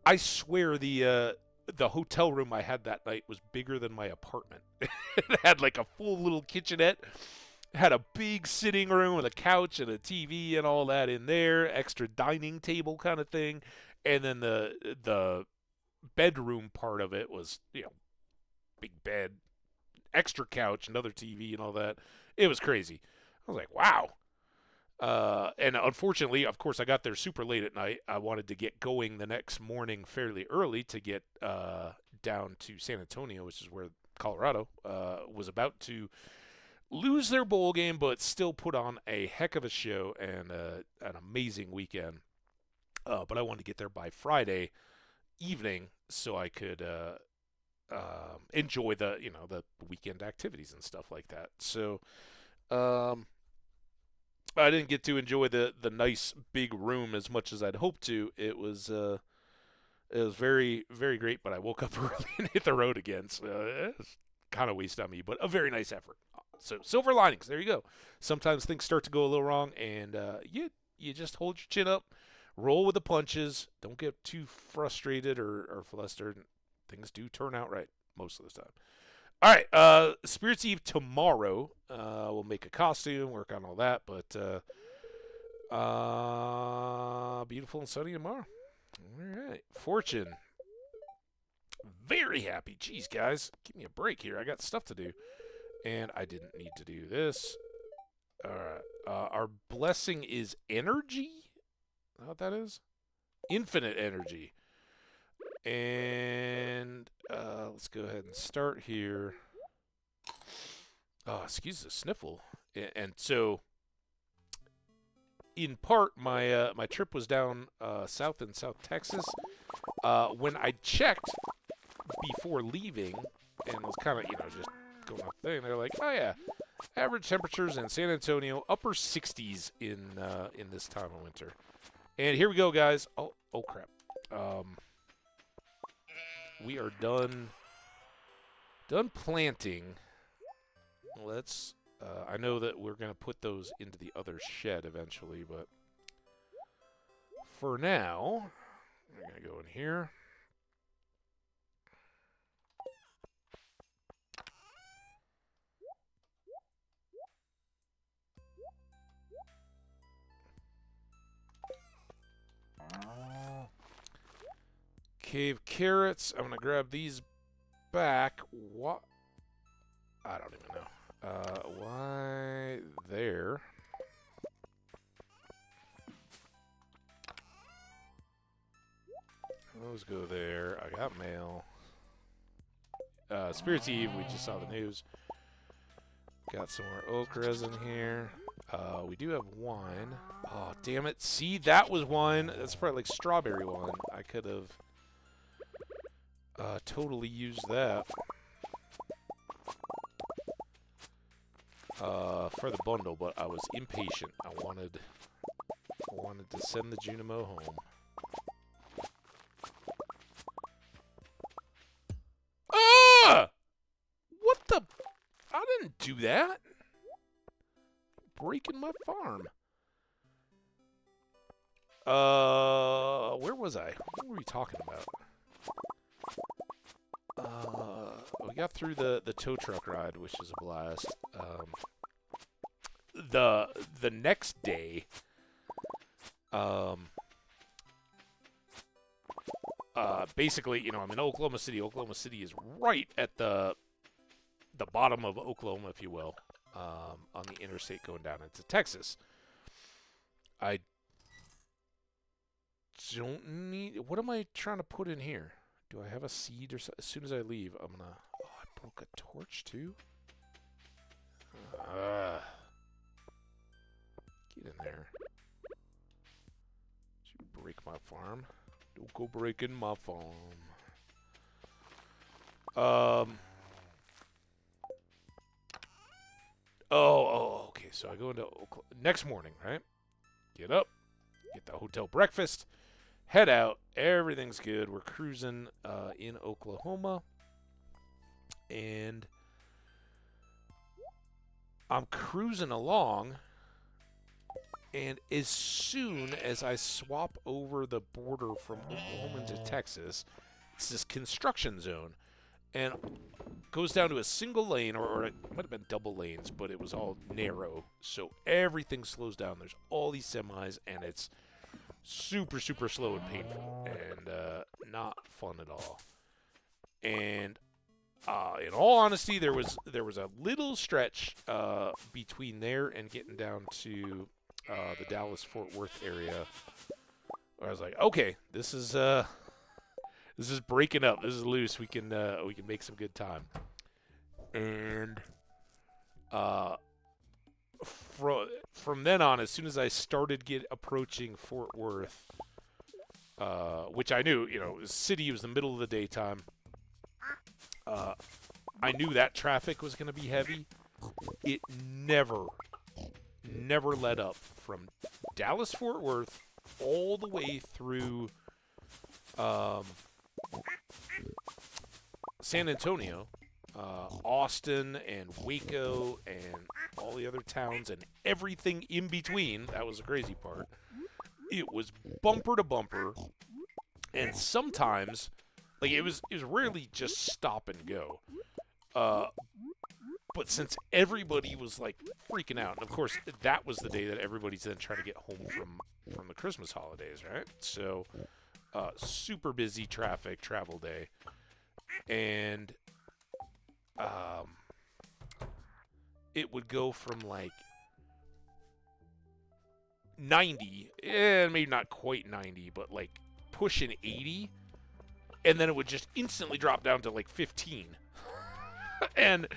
I swear the hotel room I had that night was bigger than my apartment. It had a full little kitchenette, had a big sitting room with a couch and a TV and all that in there, extra dining table kind of thing, and then the bedroom part of it was big bed, extra couch, another TV and all that. It was crazy. I was like, wow. And unfortunately, of course, I got there super late at night. I wanted to get going the next morning fairly early to get down to San Antonio, which is where Colorado was about to lose their bowl game, but still put on a heck of a show and an amazing weekend. But I wanted to get there by Friday evening so I could enjoy the weekend activities and stuff like that. So. I didn't get to enjoy the nice big room as much as I'd hoped to. It was It was very, very great, but I woke up early and hit the road again, so it's kind of waste on me, but a very nice effort. So silver linings, there you go. Sometimes things start to go a little wrong, and you just hold your chin up, roll with the punches, don't get too frustrated or flustered. Things do turn out right most of the time. All right, Spirits Eve tomorrow. We'll make a costume, work on all that, but beautiful and sunny tomorrow. All right, Fortune. Very happy. Jeez, guys, give me a break here. I got stuff to do, and I didn't need to do this. All right, our blessing is energy. Is that what that is? Infinite energy. And let's go ahead and start here. Oh, excuse the sniffle. And so, in part, my trip was down south in South Texas. When I checked before leaving, and was kind of just going off thing, they're like, oh yeah, average temperatures in San Antonio, upper 60s in this time of winter. And here we go, guys. Oh crap. We are done planting. Let's I know that we're going to put those into the other shed eventually, but for now, we're going to go in here. Cave carrots. I'm going to grab these back. What? I don't even know. Why there? Those go there. I got mail. Spirits Eve, we just saw the news. Got some more oak resin here. We do have wine. Oh, damn it. See, that was wine. That's probably like strawberry wine. I could have totally used that. For the bundle, but I was impatient. I wanted to send the Junimo home. Ah! What the? I didn't do that. Breaking my farm. Where was I? What were we talking about? We got through the tow truck ride, which was a blast. The next day, basically, I'm in Oklahoma City. Oklahoma City is right at the bottom of Oklahoma, if you will, on the interstate going down into Texas. I don't need... What am I trying to put in here? Do I have a seed or so? As soon as I leave, I'm gonna... Oh, I broke a torch, too? Get in there. Did you break my farm? Don't go breaking my farm. Okay. So I go into next morning, right? Get up, get the hotel breakfast, head out. Everything's good. We're cruising in Oklahoma, and I'm cruising along. And as soon as I swap over the border from Oklahoma to Texas, it's this construction zone. And goes down to a single lane, or it might have been double lanes, but it was all narrow. So everything slows down. There's all these semis, and it's super, super slow and painful. And not fun at all. And in all honesty, there was a little stretch between there and getting down to... the Dallas-Fort Worth area, where I was like, okay, this is breaking up. This is loose. We can make some good time. And from then on, as soon as I started approaching Fort Worth, which I knew, the city was the middle of the daytime. I knew that traffic was going to be heavy. It never let up from Dallas-Fort Worth all the way through um, San Antonio, Austin, and Waco, and all the other towns, and everything in between. That was the crazy part. It was bumper to bumper, and sometimes, like it was rarely just stop and go. Uh, but since everybody was like freaking out, and of course that was the day that everybody's then trying to get home from the Christmas holidays, right? So, super busy travel day, and it would go from like 90, and maybe not quite 90, but like pushing 80, and then it would just instantly drop down to like 15. And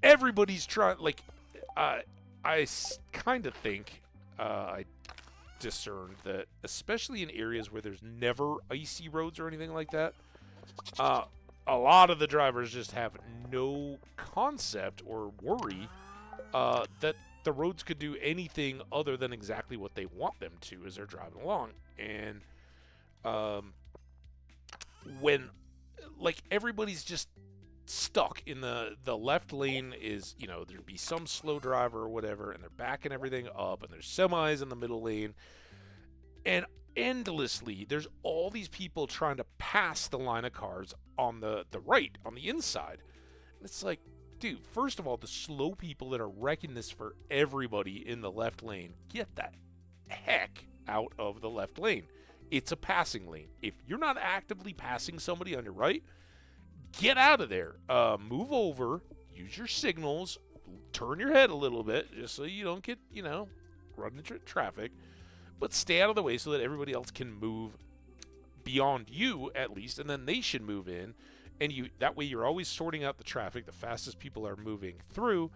everybody's trying, like, I kind of think I discerned that, especially in areas where there's never icy roads or anything like that, a lot of the drivers just have no concept or worry that the roads could do anything other than exactly what they want them to as they're driving along. And when, like, everybody's just stuck in the left lane is, you know, there'd be some slow driver or whatever, and they're backing everything up, and there's semis in the middle lane, and endlessly there's all these people trying to pass the line of cars on the right, on the inside. And it's like, dude, first of all, the slow people that are wrecking this for everybody in the left lane, get the heck out of the left lane. It's a passing lane. If you're not actively passing somebody on your right, get out of there. Move over, use your signals, turn your head a little bit just so you don't get, you know, run into traffic, but stay out of the way so that everybody else can move beyond you at least, and then they should move in, and you, that way you're always sorting out the traffic the fastest people are moving through,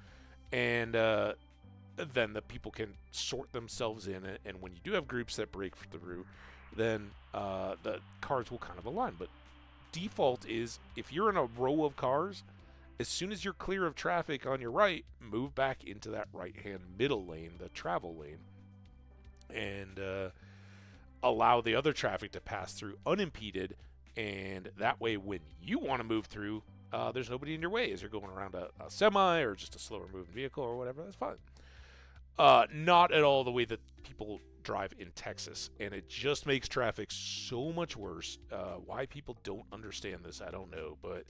and then the people can sort themselves in, and when you do have groups that break through, then the cars will kind of align. But default is, if you're in a row of cars, as soon as you're clear of traffic on your right, move back into that right-hand middle lane, the travel lane, and allow the other traffic to pass through unimpeded. And that way, when you want to move through, there's nobody in your way as you're going around a semi or just a slower moving vehicle or whatever. That's fine. Not at all the way that people drive in Texas, and it just makes traffic so much worse. Why people don't understand this, I don't know, but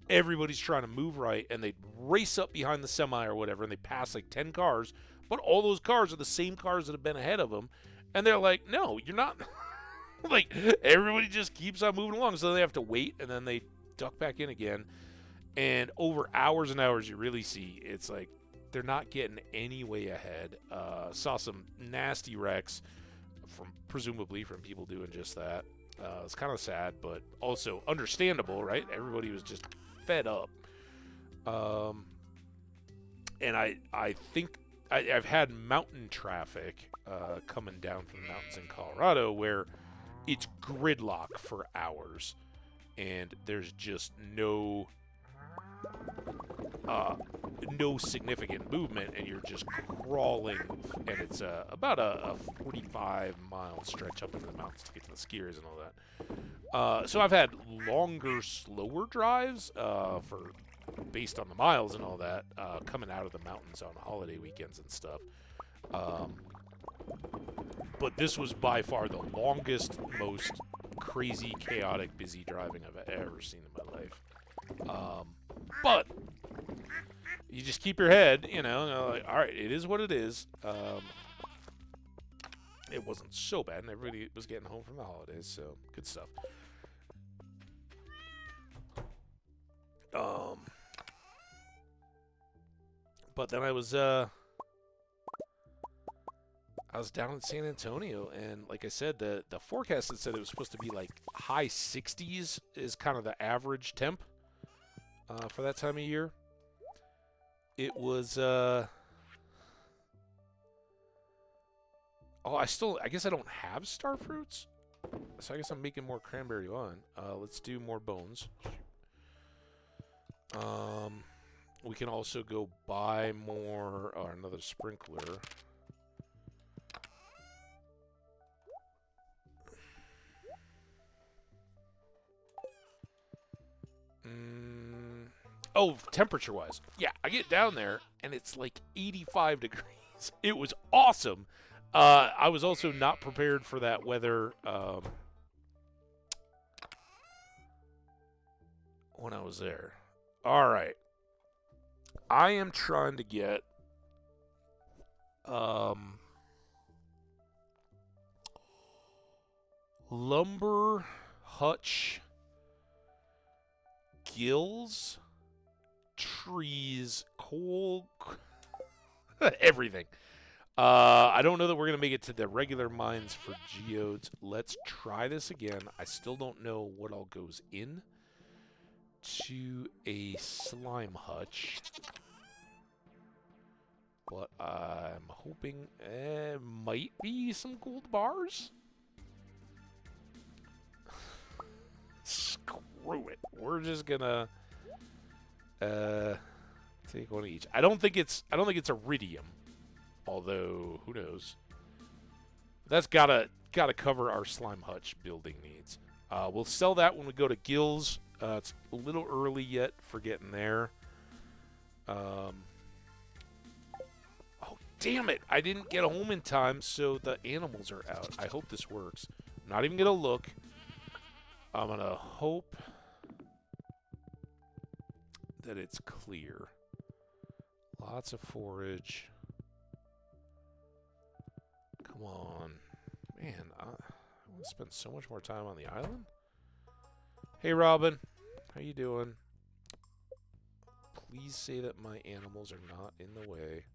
everybody's trying to move right, and they race up behind the semi or whatever, and they pass like 10 cars, but all those cars are the same cars that have been ahead of them, and they're like, no, you're not. Like, everybody just keeps on moving along, so they have to wait, and then they duck back in again, and over hours and hours you really see, it's like, they're not getting any way ahead. Saw some nasty wrecks, presumably from people doing just that. It's kind of sad, but also understandable, right? Everybody was just fed up. And I think I've had mountain traffic coming down from the mountains in Colorado where it's gridlock for hours, and there's just no significant movement, and you're just crawling, and it's about a 45-mile stretch up into the mountains to get to the skiers and all that. So I've had longer, slower drives based on the miles and all that, coming out of the mountains on holiday weekends and stuff. But this was by far the longest, most crazy, chaotic, busy driving I've ever seen in my life. But you just keep your head, you know, like, all right, it is what it is. It wasn't so bad, and everybody was getting home from the holidays, so good stuff. But then I was down in San Antonio, and like I said, the forecast had said it was supposed to be like high 60s is kind of the average temp for that time of year. It was I guess I don't have star fruits, so I guess I'm making more cranberry wine. Let's do more bones. We can also go buy more, or another sprinkler. Oh, temperature-wise. Yeah, I get down there, and it's like 85 degrees. It was awesome. I was also not prepared for that weather when I was there. All right. I am trying to get lumber, hutch, gills, trees, coal, everything. I don't know that we're going to make it to the regular mines for geodes. Let's try this again. I still don't know what all goes in to a slime hutch. But I'm hoping it might be some gold bars. Screw it. We're just gonna take one each. I don't think it's iridium, although who knows. That's gotta cover our slime hutch building needs. We'll sell that when we go to gills. It's a little early yet for getting there. Oh damn it! I didn't get home in time, so the animals are out. I hope this works. I'm not even gonna look. I'm gonna hope that it's clear. Lots of forage. Come on. Man, I want to spend so much more time on the island. Hey, Robin. How you doing? Please say that my animals are not in the way.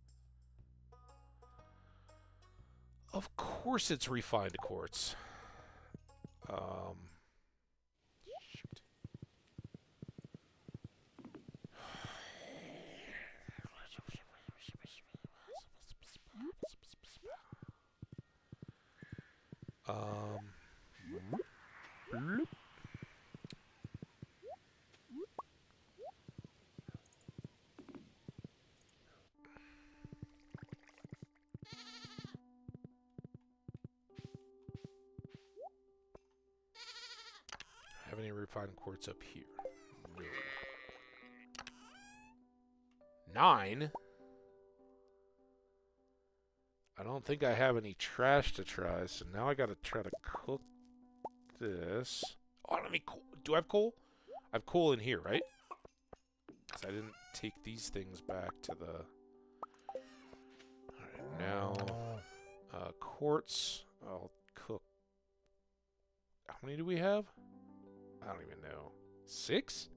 Of course it's refined quartz. Shoot. Bloop. Have any refined quartz up here? No. 9? I don't think I have any trash to try, so now I gotta try to cook this. Oh, let me. Do I have coal? I have coal in here, right? Because I didn't take these things back to the. Alright, now. Quartz. I'll cook. How many do we have? I don't even know. 6?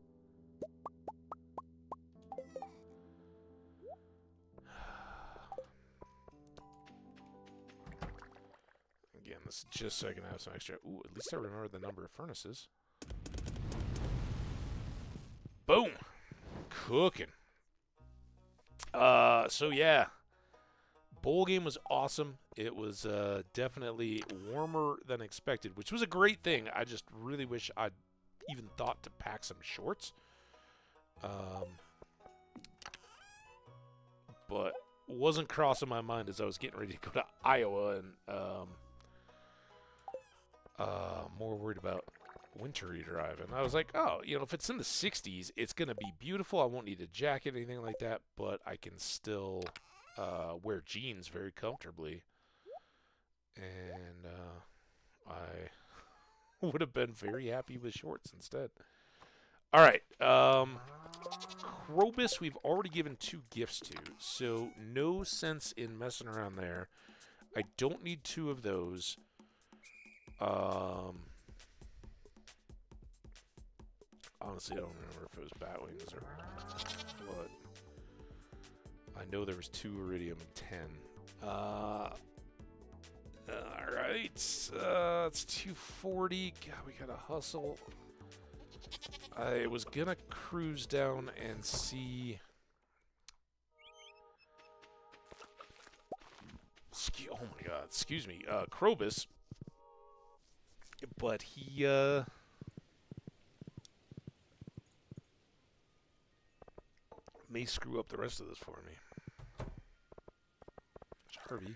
Again, this is just so I can have some extra. Ooh, at least I remember the number of furnaces. Boom! Cooking. So yeah. Bowl game was awesome. It was definitely warmer than expected, which was a great thing. I just really wish I'd even thought to pack some shorts. But wasn't crossing my mind as I was getting ready to go to Iowa and more worried about wintry driving. I was like, oh, you know, if it's in the 60s, it's going to be beautiful. I won't need a jacket, anything like that, but I can still wear jeans very comfortably. And I would have been very happy with shorts instead. All right. Krobus, we've already given 2 gifts to, so no sense in messing around there. I don't need 2 of those. Honestly, I don't remember if it was batwings or what. I know there was 2 iridium and 10. Alright, it's 240. God, we gotta hustle. I was gonna cruise down and see. Oh my god, excuse me, Krobus. But he, may screw up the rest of this for me. Harvey.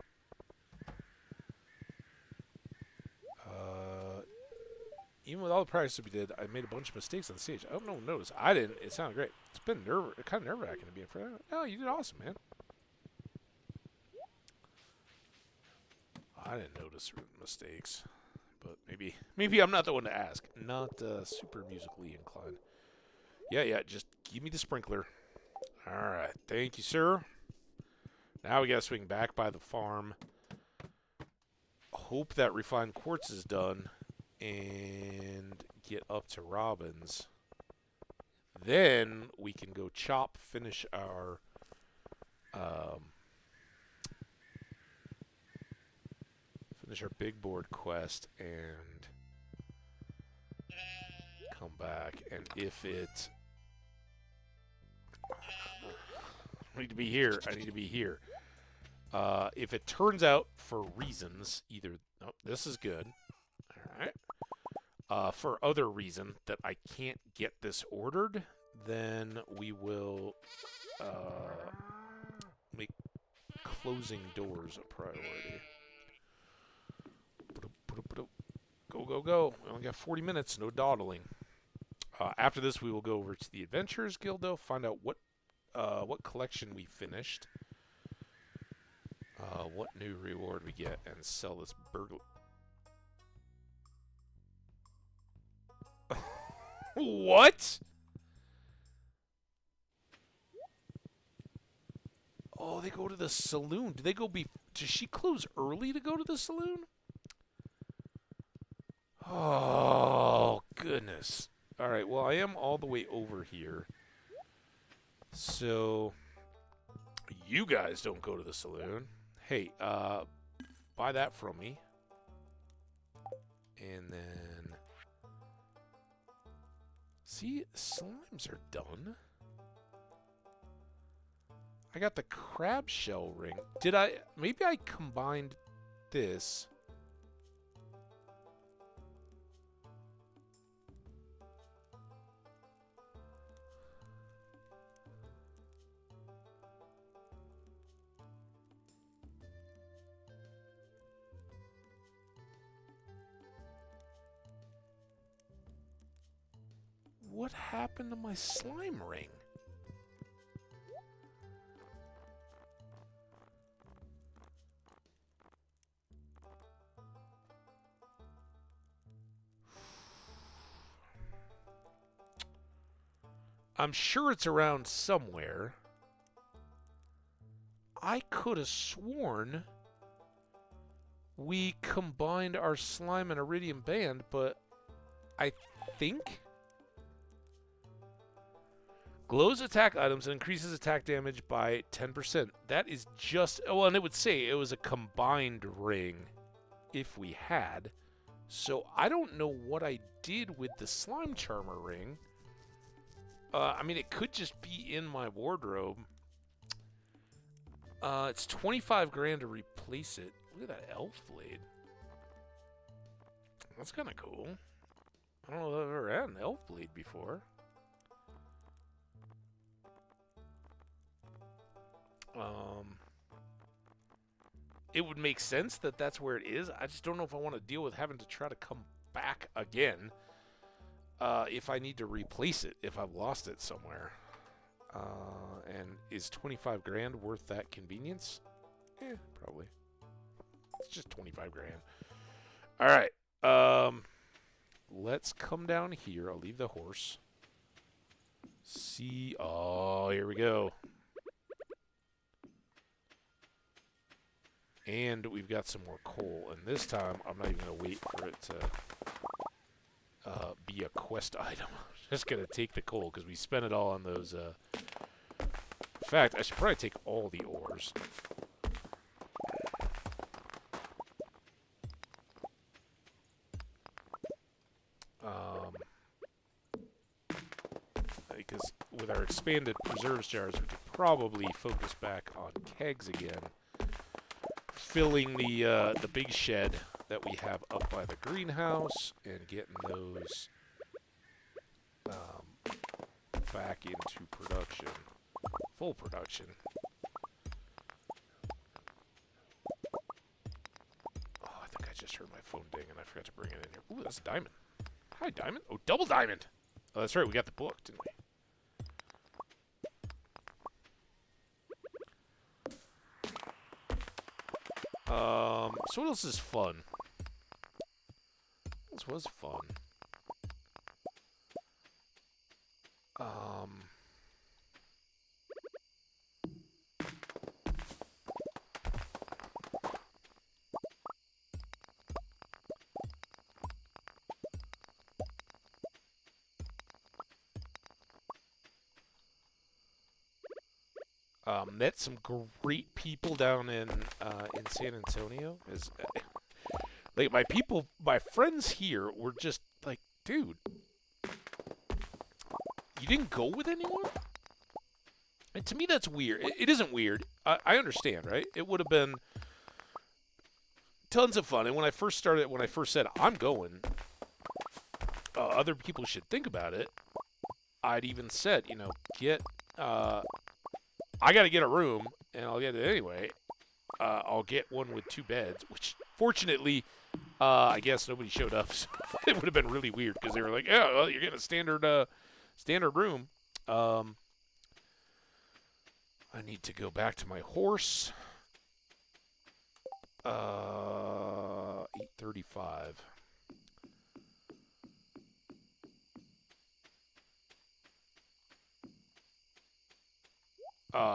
Even with all the practice we did, I made a bunch of mistakes on the stage. I don't know. Notice I didn't. It sounded great. It's been kind of nerve-wracking to be in front of it. No, you did awesome, man. I didn't notice mistakes, but maybe I'm not the one to ask. Not super musically inclined. Yeah. Just give me the sprinkler. All right, thank you, sir. Now we gotta swing back by the farm. Hope that refined quartz is done, and get up to Robin's. Then we can go finish our big board quest, and come back. And if it, I need to be here. If it turns out for reasons, this is good. All right. For other reason that I can't get this ordered, then we will make closing doors a priority. Go. We only got 40 minutes, no dawdling. After this, we will go over to the Adventurers Guild, though, find out what collection we finished, what new reward we get, and sell this burglar. What? Oh, they go to the saloon. Does she close early to go to the saloon? Oh, goodness. All right, well, I am all the way over here. So, you guys don't go to the saloon. Hey, buy that from me. And then... See, slimes are done. I got the crab shell ring. Maybe I combined this. What happened to my slime ring? I'm sure it's around somewhere. I could have sworn we combined our slime and iridium band, but I think... Glows attack items and increases attack damage by 10%. That is just... Oh, and it would say it was a combined ring if we had. So I don't know what I did with the slime charmer ring. I mean, it could just be in my wardrobe. It's 25 grand to replace it. Look at that elf blade. That's kind of cool. I don't know if I've ever had an elf blade before. It would make sense that that's where it is. I just don't know if I want to deal with having to try to come back again. If I need to replace it, if I've lost it somewhere. And is 25 grand worth that convenience? Yeah, probably. It's just 25 grand. All right. Let's come down here. I'll leave the horse. See. Oh, here we go. And we've got some more coal. And this time, I'm not even going to wait for it to be a quest item. I'm just going to take the coal because we spent it all on those. In fact, I should probably take all the ores. Because with our expanded preserves jars, we could probably focus back on kegs again. Filling the big shed that we have up by the greenhouse and getting those back into production, full production. Oh, I think I just heard my phone ding and I forgot to bring it in here. Ooh, that's a diamond. Hi, diamond. Oh, double diamond. Oh, that's right. We got the book, didn't we? So what else is fun? What else was fun? Met some great people down in San Antonio. Like my friends here were just like, dude, you didn't go with anyone? And to me, that's weird. It isn't weird. I understand, right? It would have been tons of fun. And when I first said I'm going, other people should think about it. I'd even said, I got to get a room, and I'll get it anyway. I'll get one with 2 beds, which fortunately, I guess nobody showed up. So it would have been really weird because they were like, "Yeah, well, you're getting a standard room." I need to go back to my horse. 8:35.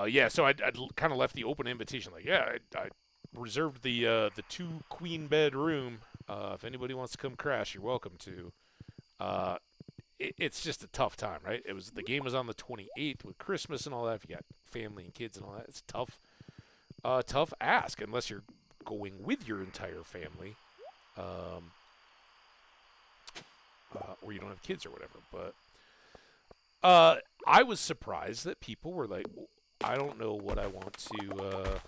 Yeah, so I'd kind of left the open invitation, like, yeah, I reserved the 2 queen bed room. If anybody wants to come crash, you're welcome to. It's just a tough time, right? The game was on the 28th with Christmas and all that. If you got family and kids and all that, it's tough. Tough ask unless you're going with your entire family, or you don't have kids or whatever. But I was surprised that people were like, I don't know what I want to,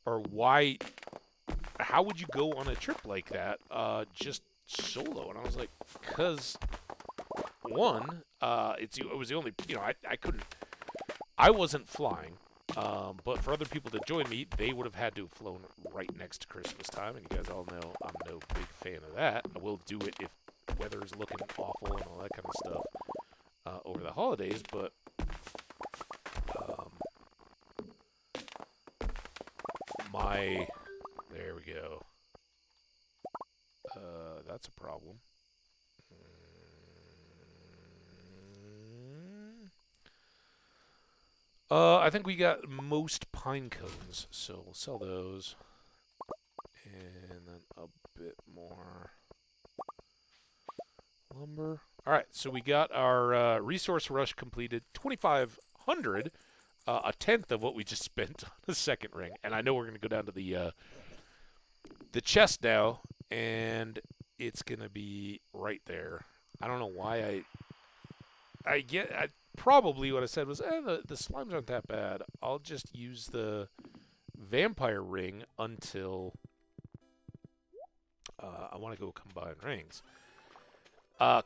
or why. How would you go on a trip like that, just solo? And I was like, because one, it was the only, I couldn't, I wasn't flying. But for other people to join me, they would have had to have flown right next to Christmas time, and you guys all know I'm no big fan of that. I will do it if the weather is looking awful and all that kind of stuff over the holidays, but there we go. That's a problem. I think we got most pine cones, so we'll sell those. And then a bit more lumber. Alright, so we got our resource rush completed. 2,500, a tenth of what we just spent on the second ring. And I know we're going to go down to the chest now, and it's going to be right there. I don't know why probably what I said was, the slimes aren't that bad. I'll just use the vampire ring until I want to go combine rings.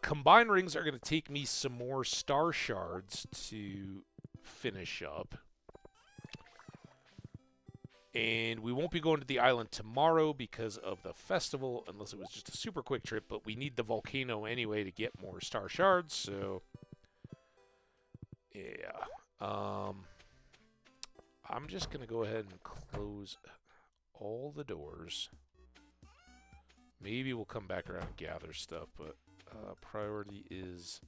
Combine rings are going to take me some more star shards to finish up. And we won't be going to the island tomorrow because of the festival, unless it was just a super quick trip. But we need the volcano anyway to get more star shards, so yeah. I'm just going to go ahead and close all the doors. Maybe we'll come back around and gather stuff, but priority is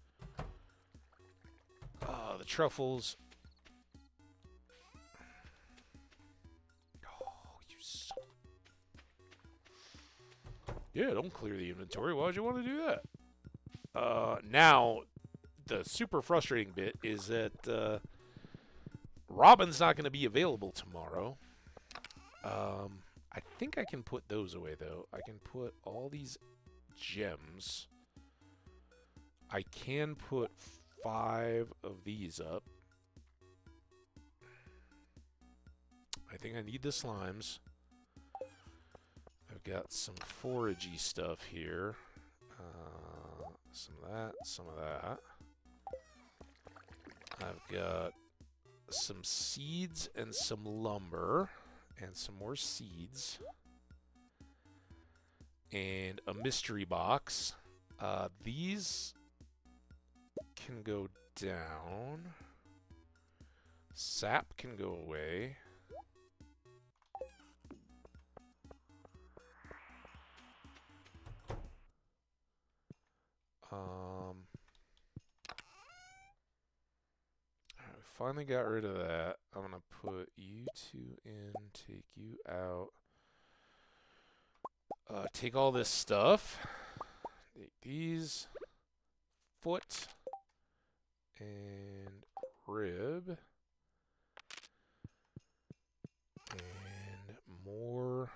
the truffles. Oh, you son. Yeah, don't clear the inventory. Why would you want to do that? Now, the super frustrating bit is that Robin's not going to be available tomorrow. I think I can put those away, though. I can put all these gems. I can put 5 of these up. I think I need the slimes. I've got some foragey stuff here. Some of that, some of that. I've got some seeds and some lumber. And some more seeds. And a mystery box. These can go down. Sap can go away. I finally got rid of that. I'm gonna put you two in, take you out. Take all this stuff. Take these. Foot. And rib. And more.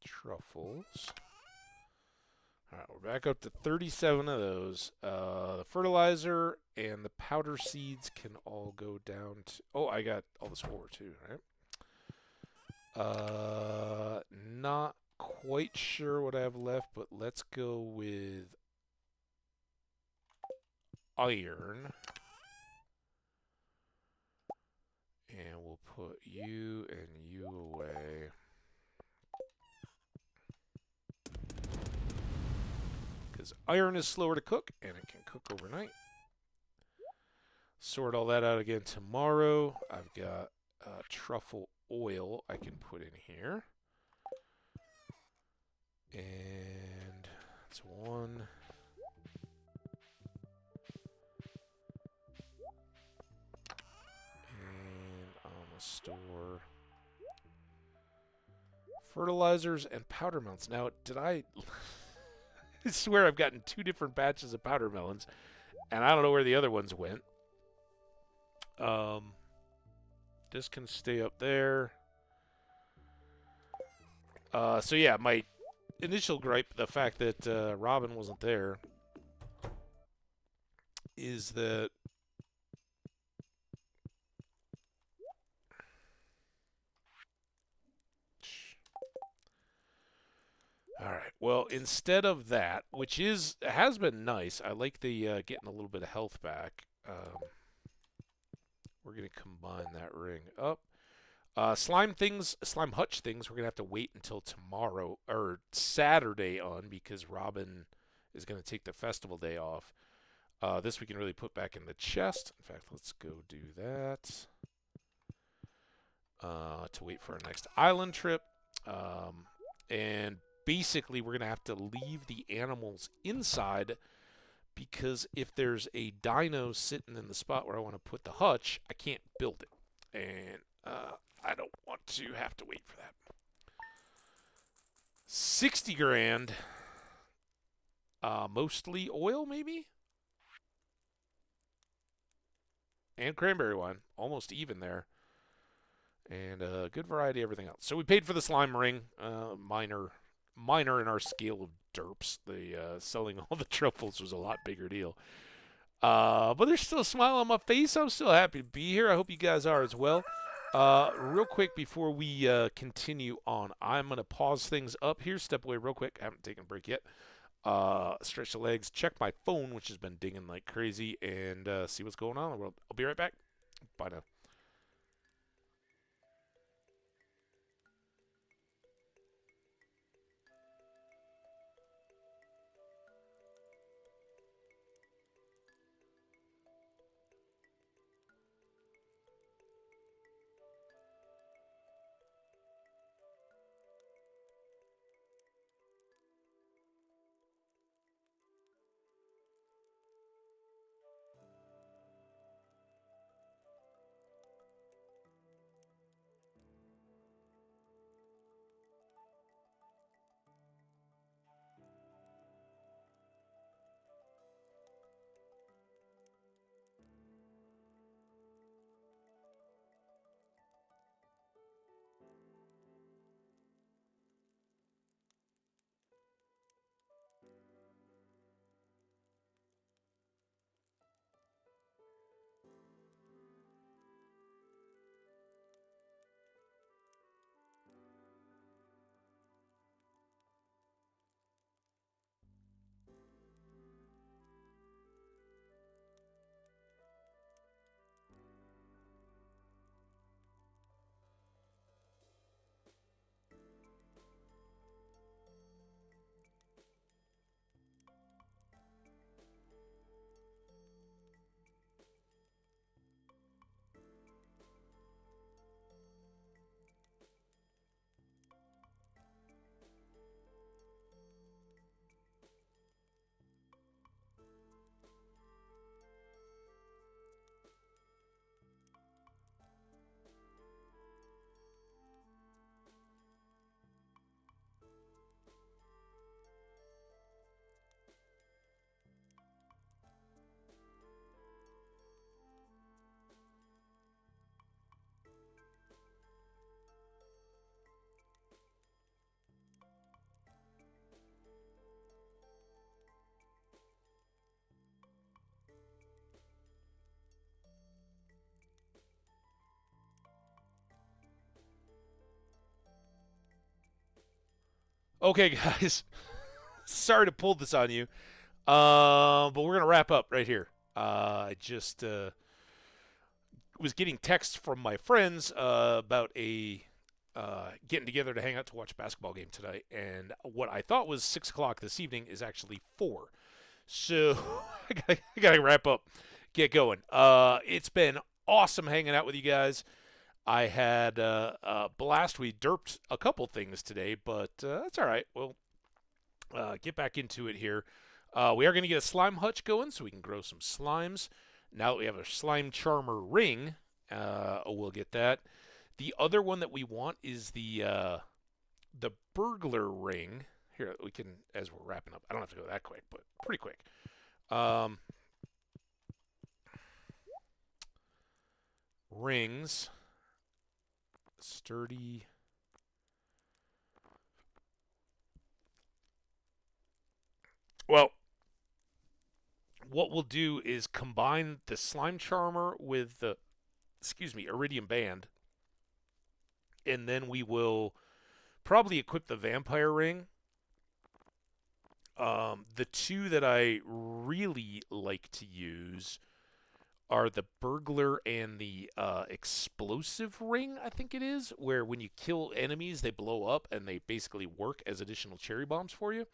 Truffles. Alright, we're back up to 37 of those. The fertilizer and the powder seeds can all go down to... Oh, I got all this ore too, right? Not quite sure what I have left, but let's go with iron. And we'll put you and you away. Because iron is slower to cook, and it can cook overnight. Sort all that out again tomorrow. I've got truffle oil I can put in here. And that's one. And I'm going to store fertilizers and powder melons. Now, did I... I swear I've gotten 2 different batches of powder melons, and I don't know where the other ones went. This can stay up there. So yeah, my initial gripe, the fact that Robin wasn't there, is that all right. Well, instead of that, which has been nice, I like the getting a little bit of health back. We're gonna combine that ring up. Slime hutch things, we're going to have to wait until tomorrow, or Saturday on, because Robin is going to take the festival day off. This we can really put back in the chest. In fact, let's go do that. To wait for our next island trip. And basically, we're going to have to leave the animals inside, because if there's a dino sitting in the spot where I want to put the hutch, I can't build it. And I don't want to have to wait for that. 60 grand. Mostly oil, maybe? And cranberry wine. Almost even there. And a good variety of everything else. So we paid for the slime ring. Minor in our scale of derps. The selling all the truffles was a lot bigger deal. But there's still a smile on my face. I'm still happy to be here. I hope you guys are as well. Real quick before we continue on, I'm going to pause things up here. Step away real quick. I haven't taken a break yet. Stretch the legs. Check my phone, which has been dinging like crazy, and see what's going on in the world. I'll be right back. Bye now. Okay, guys. Sorry to pull this on you. But we're gonna wrap up right here. I just was getting texts from my friends about a getting together to hang out to watch a basketball game tonight, and what I thought was 6 o'clock this evening is actually 4. So I gotta wrap up, get going. It's been awesome hanging out with you guys. I had a blast. We derped a couple things today, but that's all right. We'll get back into it here. We are going to get a slime hutch going so we can grow some slimes. Now that we have a slime charmer ring, we'll get that. The other one that we want is the burglar ring. Here, we can, as we're wrapping up, I don't have to go that quick, but pretty quick. Rings. Sturdy. Well, what we'll do is combine the slime charmer with the, iridium band, and then we will probably equip the vampire ring. The two that I really like to use are the burglar and the explosive ring, I think it is, where when you kill enemies, they blow up and they basically work as additional cherry bombs for you.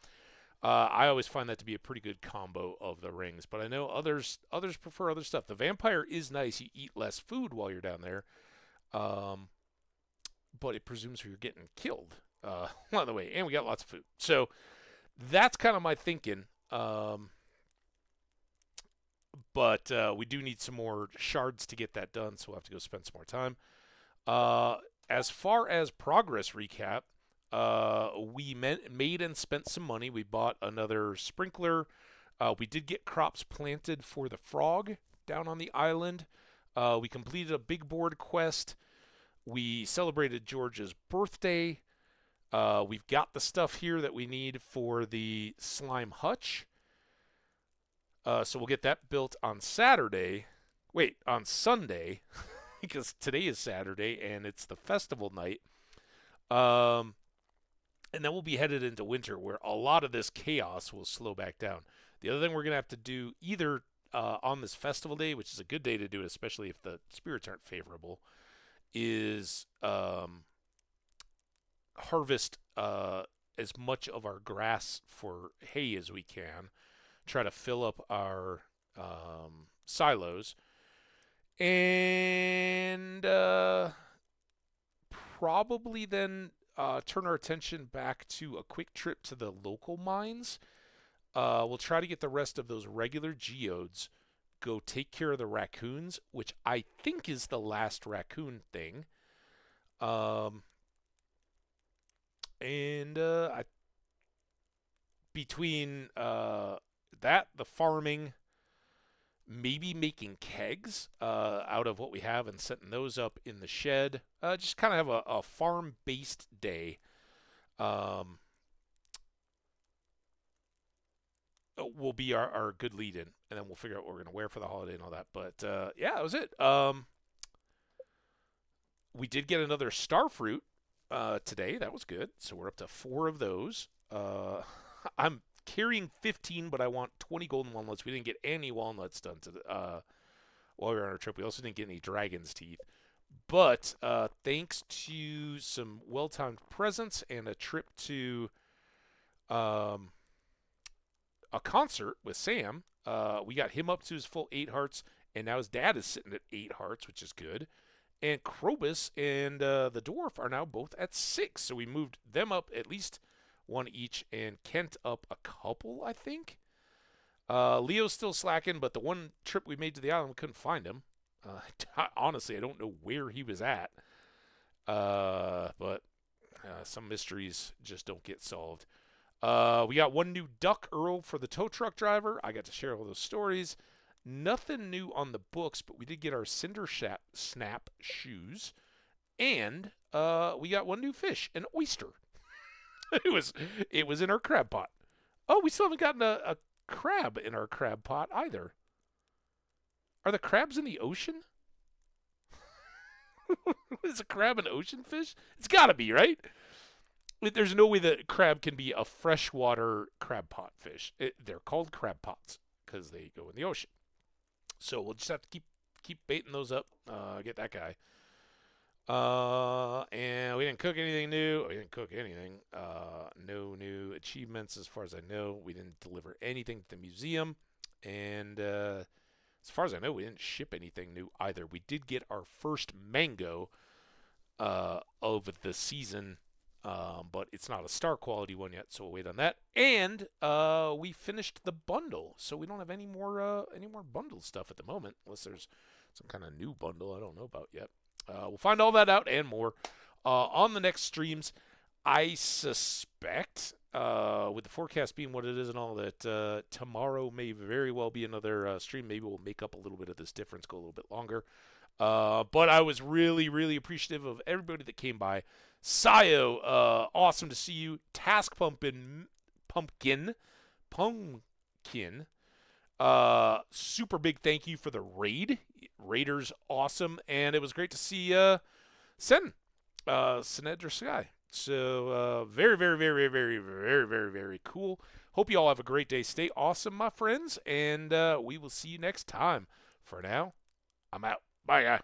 I always find that to be a pretty good combo of the rings, but I know others prefer other stuff. The vampire is nice; you eat less food while you're down there, but it presumes you're getting killed on the way, and we got lots of food. So that's kind of my thinking. But we do need some more shards to get that done, so we'll have to go spend some more time. As far as progress recap, we made and spent some money. We bought another sprinkler. We did get crops planted for the frog down on the island. We completed a big board quest. We celebrated George's birthday. We've got the stuff here that we need for the slime hutch. So we'll get that built on Saturday. Wait, on Sunday, because today is Saturday and it's the festival night. And then we'll be headed into winter where a lot of this chaos will slow back down. The other thing we're going to have to do either on this festival day, which is a good day to do it, especially if the spirits aren't favorable, is harvest as much of our grass for hay as we can. Try to fill up our silos. And probably then turn our attention back to a quick trip to the local mines. We'll try to get the rest of those regular geodes, go take care of the raccoons, which I think is the last raccoon thing. Between that, the farming, maybe making kegs out of what we have and setting those up in the shed. Just kind of have a farm-based day. Will be our good lead-in, and then we'll figure out what we're going to wear for the holiday and all that. But yeah, that was it. We did get another starfruit today. That was good. So we're up to 4 of those. I'm carrying 15, but I want 20 golden walnuts. We didn't get any walnuts done while we were on our trip. We also didn't get any dragon's teeth. But thanks to some well-timed presents and a trip to a concert with Sam, we got him up to his full 8 hearts, and now his dad is sitting at 8 hearts, which is good. And Krobus and the dwarf are now both at 6, so we moved them up at least 1 each, and Kent up a couple, I think. Leo's still slacking, but the one trip we made to the island, we couldn't find him. Honestly, I don't know where he was at. But some mysteries just don't get solved. We got 1 new duck, Earl, for the tow truck driver. I got to share all those stories. Nothing new on the books, but we did get our Cinder Snap shoes. And we got 1 new fish, an oyster. It was in our crab pot. Oh, we still haven't gotten a crab in our crab pot either. Are the crabs in the ocean? Is a crab an ocean fish? It's got to be, right? There's no way that crab can be a freshwater crab pot fish. They're called crab pots because they go in the ocean. So we'll just have to keep baiting those up. Get that guy. And we didn't cook anything new. We didn't cook anything. No new achievements as far as I know. We didn't deliver anything to the museum. And as far as I know, we didn't ship anything new either. We did get our first mango of the season, but it's not a star quality one yet, so we'll wait on that. And we finished the bundle, so we don't have any more bundle stuff at the moment, unless there's some kind of new bundle I don't know about yet. We'll find all that out and more on the next streams. I suspect, with the forecast being what it is and all that, tomorrow may very well be another stream. Maybe we'll make up a little bit of this difference, go a little bit longer. But I was really, really appreciative of everybody that came by. Sayo, awesome to see you. Task Pumpkin, super big thank you for the raid. Raiders, awesome. And it was great to see Sen, Senedra Sky. So very, very, very, very, very, very, very cool. Hope you all have a great day. Stay awesome, my friends, and we will see you next time. For now, I'm out. Bye, guy.